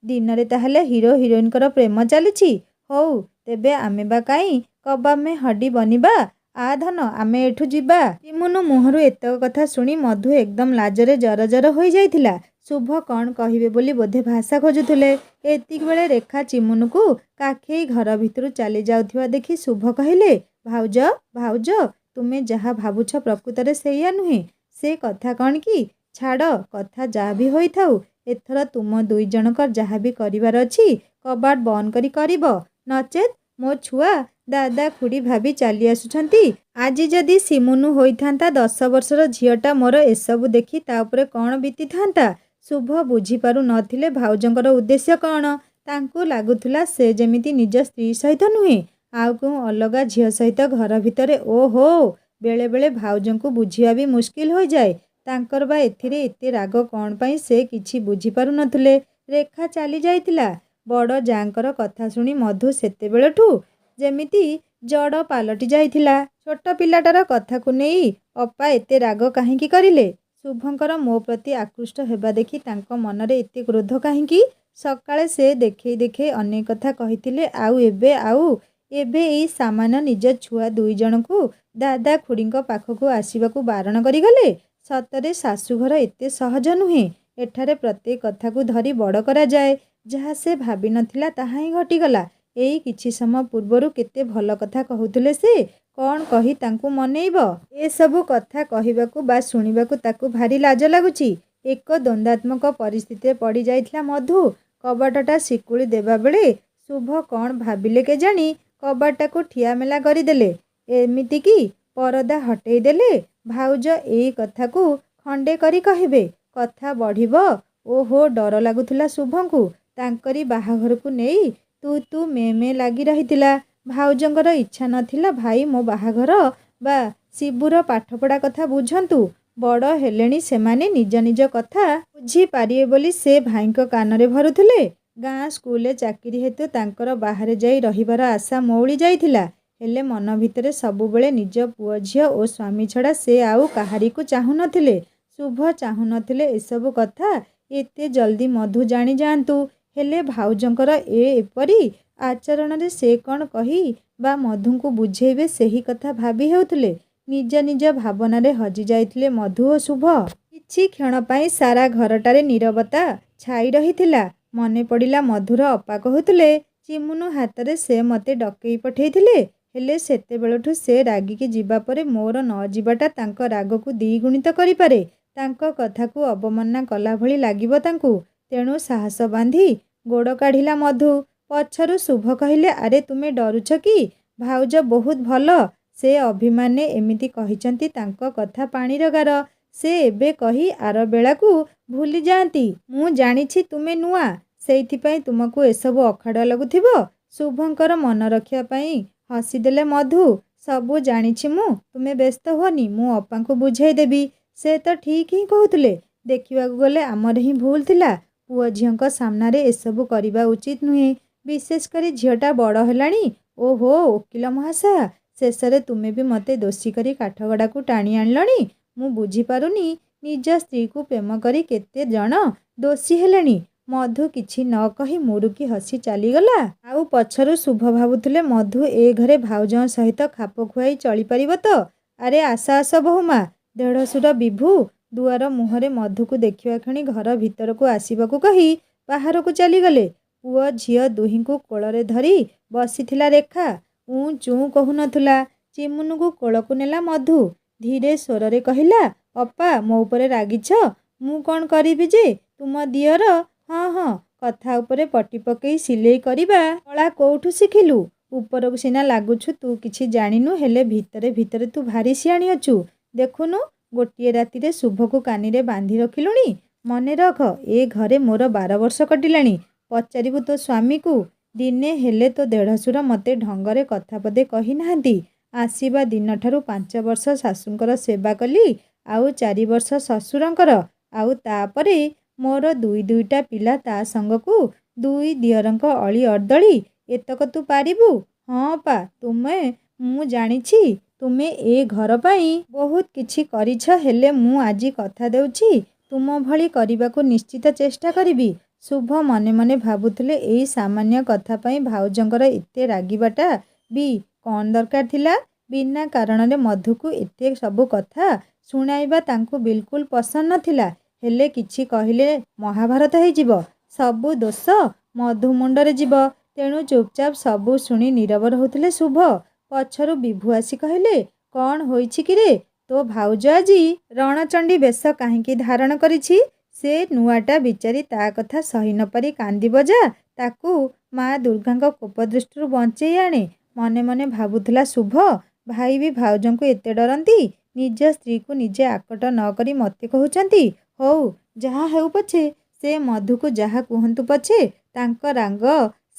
ଦିନରେ ତାହେଲେ ହିରୋ ହିରୋଇନଙ୍କର ପ୍ରେମ ଚାଲିଛି। ହଉ ତେବେ ଆମେ ବା କାହିଁ କବାମେ ହଡ଼ି ବନିବା। ଆ ଧନ, ଆମେ ଏଠୁ ଯିବା। ଚିମୁନୁ ମୁହଁରୁ ଏତକ କଥା ଶୁଣି ମଧୁ ଏକଦମ ଲାଜରେ ଜରଜର ହୋଇଯାଇଥିଲା। ଶୁଭ କ'ଣ କହିବେ ବୋଲି ବୋଧେ ଭାଷା ଖୋଜୁଥିଲେ। ଏତିକିବେଳେ ରେଖା ଚିମୁନୁକୁ କାଖେଇ ଘର ଭିତରୁ ଚାଲି ଯାଉଥିବା ଦେଖି ଶୁଭ କହିଲେ, ଭାଉଜ ଭାଉଜ, ତୁମେ ଯାହା ଭାବୁଛ ପ୍ରକୃତରେ ସେଇଆ ନୁହେଁ। ସେ କଥା କ'ଣ କି? ଛାଡ଼, କଥା ଯାହା ବି ହୋଇଥାଉ। ଏଥର ତୁମ ଦୁଇ ଜଣଙ୍କର ଯାହା ବି କରିବାର ଅଛି କବାଟ ବନ୍ଦ କରି କରିବ, ନଚେତ୍ ମୋ ଛୁଆ ଦାଦା ଖୁଡ଼ି ଭାବି ଚାଲି ଆସୁଛନ୍ତି। ଆଜି ଯଦି ସିମୁନୁ ହୋଇଥାନ୍ତା 10 ବର୍ଷର ଝିଅଟା, ମୋର ଏସବୁ ଦେଖି ତା ଉପରେ କ'ଣ ବିତିଥାନ୍ତା। ଶୁଭ ବୁଝିପାରୁ ନଥିଲେ ଭାଉଜଙ୍କର ଉଦ୍ଦେଶ୍ୟ କ'ଣ। ତାଙ୍କୁ ଲାଗୁଥିଲା ସେ ଯେମିତି ନିଜ ସ୍ତ୍ରୀ ସହିତ ନୁହେଁ, ଆଉ କେଉଁ ଅଲଗା ଝିଅ ସହିତ ଘର ଭିତରେ। ଓହୋ, ବେଳେବେଳେ ଭାଉଜଙ୍କୁ ବୁଝିବା ବି ମୁସ୍କିଲ ହୋଇଯାଏ। ତାଙ୍କର ବା ଏଥିରେ ଏତେ ରାଗ କ'ଣ ପାଇଁ ସେ କିଛି ବୁଝିପାରୁ ନଥିଲେ। ରେଖା ଚାଲି ଯାଇଥିଲା। ବଡ଼ ଯାଙ୍କର କଥା ଶୁଣି ମଧୁ ସେତେବେଳଠୁ ଯେମିତି ଜଡ଼ ପାଲଟି ଯାଇଥିଲା। ଛୋଟ ପିଲାଟାର କଥାକୁ ନେଇ ଅପା ଏତେ ରାଗ କାହିଁକି କରିଲେ? ଶୁଭଙ୍କର ମୋ ପ୍ରତି ଆକୃଷ୍ଟ ହେବା ଦେଖି ତାଙ୍କ ମନରେ ଏତେ କ୍ରୋଧ କାହିଁକି? ସକାଳେ ସେ ଦେଖେଇ ଦେଖେଇ ଅନେକ କଥା କହିଥିଲେ, ଆଉ ଏବେ ଏଇ ସାମାନ୍ୟ ନିଜ ଛୁଆ ଦୁଇ ଜଣଙ୍କୁ ଦାଦା ଖୁଡ଼ିଙ୍କ ପାଖକୁ ଆସିବାକୁ ବାରଣ କରିଗଲେ। ସତରେ ଶାଶୁଘର ଏତେ ସହଜ ନୁହେଁ। ଏଠାରେ ପ୍ରତ୍ୟେକ କଥାକୁ ଧରି ବଡ଼ କରାଯାଏ। ଯାହା ସେ ଭାବିନଥିଲା ତାହା ହିଁ ଘଟିଗଲା। ଏଇ କିଛି ସମୟ ପୂର୍ବରୁ କେତେ ଭଲ କଥା କହୁଥିଲେ ସେ। କ'ଣ କହି ତାଙ୍କୁ ମନେଇବ? ଏସବୁ କଥା କହିବାକୁ ବା ଶୁଣିବାକୁ ତାକୁ ଭାରି ଲାଜ ଲାଗୁଛି। ଏକ ଦ୍ୱନ୍ଦାତ୍ମକ ପରିସ୍ଥିତିରେ ପଡ଼ି ଯାଇଥିଲା ମଧୁ। କବାଟଟା ଶିକୁଳି ଦେବାବେଳେ ଶୁଭ କ'ଣ ଭାବିଲେ କେଜାଣି କବାଟଟାକୁ ଠିଆମେଲା କରିଦେଲେ। ଏମିତିକି ପରଦା ହଟେଇ ଦେଲେ। ଭାଉଜ ଏଇ କଥାକୁ ଖଣ୍ଡେ କରି କହିବେ, କଥା ବଢ଼ିବ। ଓହୋ, ଡର ଲାଗୁଥିଲା ଶୁଭଙ୍କୁ। ତାଙ୍କରି ବାହାଘରକୁ ନେଇ ତୁ ମେ ଲାଗି ରହିଥିଲା। ଭାଉଜଙ୍କର ଇଚ୍ଛା ନଥିଲା ଭାଇ ମୋ ବାହାଘର ବା ଶିବୁର ପାଠପଢ଼ା କଥା ବୁଝନ୍ତୁ। ବଡ଼ ହେଲେଣି ସେମାନେ, ନିଜ ନିଜ କଥା ବୁଝିପାରିବେ ବୋଲି ସେ ଭାଇଙ୍କ କାନରେ ଭରୁଥିଲେ। ଗାଁ ସ୍କୁଲରେ ଚାକିରି ହେତୁ ତାଙ୍କର ବାହାରେ ଯାଇ ରହିବାର ଆଶା ମଉଳି ଯାଇଥିଲା। ହେଲେ ମନ ଭିତରେ ସବୁବେଳେ ନିଜ ପୁଅ ଝିଅ ଓ ସ୍ୱାମୀ ଛଡ଼ା ସେ ଆଉ କାହାରିକୁ ଚାହୁଁନଥିଲେ। ଶୁଭ ଚାହୁଁନଥିଲେ ଏସବୁ କଥା ଏତେ ଜଲ୍ଦି ମଧୁ ଜାଣିଯାଆନ୍ତୁ। ହେଲେ ଭାଉଜଙ୍କର ଏପରି ଆଚରଣରେ ସେ କ'ଣ କହି ବା ମଧୁଙ୍କୁ ବୁଝେଇବେ ସେହି କଥା ଭାବି ହେଉଥିଲେ। ନିଜ ନିଜ ଭାବନାରେ ହଜି ଯାଇଥିଲେ ମଧୁ ଓ ଶୁଭ। କିଛି କ୍ଷଣ ପାଇଁ ସାରା ଘରଟାରେ ନୀରବତା ଛାଇ ରହିଥିଲା। ମନେ ପଡ଼ିଲା ମଧୁର ଅପା କହୁଥିଲେ, ଚିମୁନୁ ହାତରେ ସେ ମୋତେ ଡକେଇ ପଠେଇଥିଲେ। ହେଲେ ସେତେବେଳଠୁ ସେ ରାଗିକି ଯିବା ପରେ ମୋର ନ ଯିବାଟା ତାଙ୍କ ରାଗକୁ ଦ୍ୱିଗୁଣିତ କରିପାରେ। ତାଙ୍କ କଥାକୁ ଅବମାନନା କଲା ଭଳି ଲାଗିବ ତାଙ୍କୁ। ତେଣୁ ସାହସ ବାନ୍ଧି ଗୋଡ଼ କାଢ଼ିଲା ମଧୁ। ପଛରୁ ଶୁଭ କହିଲେ, ଆରେ ତୁମେ ଡରୁଛ କି? ଭାଉଜ ବହୁତ ଭଲ। ସେ ଅଭିମାନରେ ଏମିତି କହିଛନ୍ତି। ତାଙ୍କ କଥା ପାଣିର ଗାର। ସେ ଏବେ କହି ଆର ବେଳାକୁ ଭୁଲି ଯାଆନ୍ତି। ମୁଁ ଜାଣିଛି ତୁମେ ନୂଆ, ସେଇଥିପାଇଁ ତୁମକୁ ଏସବୁ ଅଖାଡ଼ୁଆ ଲାଗୁଥିବ। ଶୁଭଙ୍କର ମନ ରଖିବା ପାଇଁ ହସିଦେଲେ ମଧୁ। ସବୁ ଜାଣିଛି ମୁଁ, ତୁମେ ବ୍ୟସ୍ତ ହୁଅନି, ମୁଁ ଅପାଙ୍କୁ ବୁଝେଇ ଦେବି। ସେ ତ ଠିକ୍ ହିଁ କହୁଥିଲେ। ଦେଖିବାକୁ ଗଲେ ଆମର ହିଁ ଭୁଲ ଥିଲା। ପୁଅ ଝିଅଙ୍କ ସାମ୍ନାରେ ଏସବୁ କରିବା ଉଚିତ ନୁହେଁ। ବିଶେଷ କରି ଝିଅଟା ବଡ଼ ହେଲାଣି। ଓହୋ, ଓକିଲ ମହାଶୟା, ଶେଷରେ ତୁମେ ବି ମୋତେ ଦୋଷୀ କରି କାଠଗଡ଼ାକୁ ଟାଣି ଆଣିଲଣି। ମୁଁ ବୁଝିପାରୁନି, ନିଜ ସ୍ତ୍ରୀକୁ ପ୍ରେମ କରି କେତେ ଜଣ ଦୋଷୀ ହେଲେଣି। ମଧୁ କିଛି ନ କହି ମୁରୁକି ହସି ଚାଲିଗଲା। ଆଉ ପଛରୁ ଶୁଭ ଭାବୁଥିଲେ ମଧୁ ଏ ଘରେ ଭାଉଜଙ୍କ ସହିତ ଖାପ ଖୁଆଇ ଚଳିପାରିବ ତ? ଆରେ ଆସ ଆସ ବୋହୂମା। ଦେଢ଼ଶୁର ବିଭୁ ଦୁଆର ମୁହଁରେ ମଧୁକୁ ଦେଖିବା କ୍ଷଣି ଘର ଭିତରକୁ ଆସିବାକୁ କହି ବାହାରକୁ ଚାଲିଗଲେ। ପୁଅ ଝିଅ ଦୁହିଁଙ୍କୁ କୋଳରେ ଧରି ବସିଥିଲା ରେଖା। ଉଁ ଚୁଁ କହୁନଥିଲା। ଚିମୁନୁକୁ କୋଳକୁ ନେଲା ମଧୁ। ଧୀରେ ସ୍ୱରରେ କହିଲା, ଅପା ମୋ ଉପରେ ରାଗିଛ? ମୁଁ କ'ଣ କରିବି ଯେ? ତୁମ ଦିଅର। ହଁ, କଥା ଉପରେ ପଟି ପକେଇ ସିଲେଇ କରିବା କଳା କୋଉଠୁ ଶିଖିଲୁ? ଉପରକୁ ସିନା ଲାଗୁଛୁ ତୁ କିଛି ଜାଣିନୁ, ହେଲେ ଭିତରେ ଭିତରେ ତୁ ଭାରି ସିଆଣି ଅଛୁ। ଦେଖୁନୁ, ଗୋଟିଏ ରାତିରେ ଶୁଭକୁ କାନିରେ ବାନ୍ଧି ରଖିଲୁଣି। ମନେ ରଖ, ଏ ଘରେ ମୋର 12 ବର୍ଷ କଟିଲାଣି। ପଚାରିବୁ ତୋ ସ୍ୱାମୀକୁ। ଦିନେ ହେଲେ ତୋ ଦେଢ଼ଶୁର ମୋତେ ଢଙ୍ଗରେ କଥା ପଦେ କହିନାହାନ୍ତି। ଆସିବା ଦିନଠାରୁ 5 ବର୍ଷ ଶାଶୁଙ୍କର ସେବା କଲି, ଆଉ 4 ବର୍ଷ ଶ୍ୱଶୁରଙ୍କର, ଆଉ ତାପରେ ମୋର ଦୁଇଟା ପିଲା, ତା ସାଙ୍ଗକୁ 2 ଦିଅରଙ୍କ ଅଳି ଅର୍ଦ୍ଦଳି। ଏତକ ତୁ ପାରିବୁ? ହଁ ପା, ମୁଁ ଜାଣିଛି ତୁମେ ଏ ଘର ପାଇଁ ବହୁତ କିଛି କରିଛ, ହେଲେ ମୁଁ ଆଜି କଥା ଦେଉଛି ତୁମ ଭଳି କରିବାକୁ ନିଶ୍ଚିତ ଚେଷ୍ଟା କରିବି। ଶୁଭ ମନେ ମନେ ଭାବୁଥିଲେ ଏଇ ସାମାନ୍ୟ କଥା ପାଇଁ ଭାଉଜଙ୍କର ଏତେ ରାଗିବାଟା ବି କ'ଣ ଦରକାର ଥିଲା। ବିନା କାରଣରେ ମଧୁକୁ ଏତେ ସବୁ କଥା ଶୁଣାଇବା ତାଙ୍କୁ ବିଲକୁଲ ପସନ୍ଦ ନଥିଲା। ହେଲେ କିଛି କହିଲେ ମହାଭାରତ ହେଇଯିବ, ସବୁ ଦୋଷ ମଧୁ ମୁଣ୍ଡରେ ଯିବ। ତେଣୁ ଚୁପଚାପ ସବୁ ଶୁଣି ନୀରବ ରହୁଥିଲେ ଶୁଭ। ପଛରୁ ବିଭୁ ଆସି କହିଲେ, କ'ଣ ହୋଇଛି କିରେ, ତୋ ଭାଉଜ ଆଜି ରଣଚଣ୍ଡୀ ବେଶ କାହିଁକି ଧାରଣ କରିଛି? ସେ ନୂଆଟା ବିଚାରୀ ତା କଥା ସହି ନପାରି କାନ୍ଦିବ ଯା, ତାକୁ ମା ଦୁର୍ଗାଙ୍କ କୋପ ଦୃଷ୍ଟିରୁ ବଞ୍ଚେଇ ଆଣେ। ମନେ ମନେ ଭାବୁଥିଲା ଶୁଭ। ଭାଇ ବି ଭାଉଜଙ୍କୁ ଏତେ ଡରନ୍ତି? ନିଜ ସ୍ତ୍ରୀକୁ ନିଜେ ଆକଟ ନ କରି ମୋତେ କହୁଛନ୍ତି। ହଉ, ଯାହା ହେଉ ପଛେ, ସେ ମଧୁକୁ ଯାହା କୁହନ୍ତୁ ପଛେ, ତାଙ୍କ ରାଗ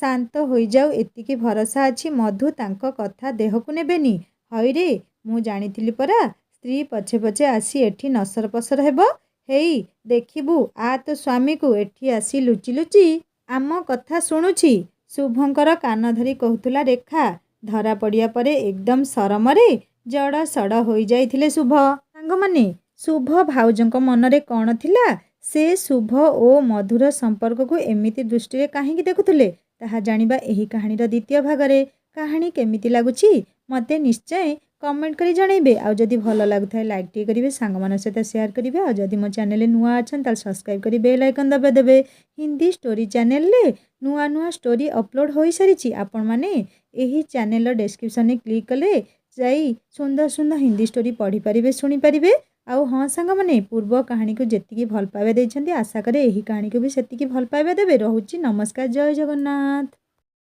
ଶାନ୍ତ ହୋଇଯାଉ, ଏତିକି ଭରସା ଅଛି ମଧୁ ତାଙ୍କ କଥା ଦେହକୁ ନେବେନି। ହଇରେ, ମୁଁ ଜାଣିଥିଲି ପରା ସ୍ତ୍ରୀ ପଛେ ପଛେ ଆସି ଏଠି ନସର ପସର ହେବ। ହେଇ ଦେଖିବୁ, ଆ ତୋ ସ୍ୱାମୀକୁ ଏଠି ଆସି ଲୁଚି ଲୁଚି ଆମ କଥା ଶୁଣୁଛି। ଶୁଭଙ୍କର କାନ ଧରି କହୁଥିଲା ରେଖା। ଧରା ପଡ଼ିବା ପରେ ଏକଦମ ସରମରେ ଜଡ଼ ସଡ଼ ହୋଇଯାଇଥିଲେ ଶୁଭ। ସାଙ୍ଗମାନେ, ଶୁଭ ଭାଉଜଙ୍କ ମନରେ କ'ଣ ଥିଲା? ସେ ଶୁଭ ଓ ମଧୁର ସମ୍ପର୍କକୁ ଏମିତି ଦୃଷ୍ଟିରେ କାହିଁକି ଦେଖୁଥିଲେ, ତାହା ଜାଣିବା ଏହି କାହାଣୀର ଦ୍ୱିତୀୟ ଭାଗରେ। କାହାଣୀ କେମିତି ଲାଗୁଛି ମୋତେ ନିଶ୍ଚୟ କମେଣ୍ଟ କରି ଜଣାଇବେ। ଆଉ ଯଦି ଭଲ ଲାଗୁଥାଏ ଲାଇକ୍ ଟିକେ କରିବେ, ସାଙ୍ଗମାନଙ୍କ ସହିତ ସେୟାର କରିବେ। ଆଉ ଯଦି ମୋ ଚ୍ୟାନେଲରେ ନୂଆ ଅଛନ୍ତି ତାହେଲେ ସବସ୍କ୍ରାଇବ୍ କରି ବେଲ୍ ଆଇକନ୍ ଦବାଇଦେବେ। ହିନ୍ଦୀ ଷ୍ଟୋରି ଚ୍ୟାନେଲରେ ନୂଆ ନୂଆ ଷ୍ଟୋରି ଅପଲୋଡ଼ ହୋଇସାରିଛି। ଆପଣମାନେ ଏହି ଚ୍ୟାନେଲର ଡେସ୍କ୍ରିପସନରେ କ୍ଲିକ୍ କଲେ ଯାଇ ସୁନ୍ଦର ସୁନ୍ଦର ହିନ୍ଦୀ ଷ୍ଟୋରି ପଢ଼ିପାରିବେ, ଶୁଣିପାରିବେ। ଆଉ ହଁ ସାଙ୍ଗମାନେ, ପୂର୍ବ କାହାଣୀକୁ ଯେତିକି ଭଲ ପାଇବା ଦେଇଛନ୍ତି, ଆଶା କରେ ଏହି କାହାଣୀକୁ ବି ସେତିକି ଭଲ ପାଇବା ଦେବେ। ରହୁଛି, ନମସ୍କାର, ଜୟ ଜଗନ୍ନାଥ।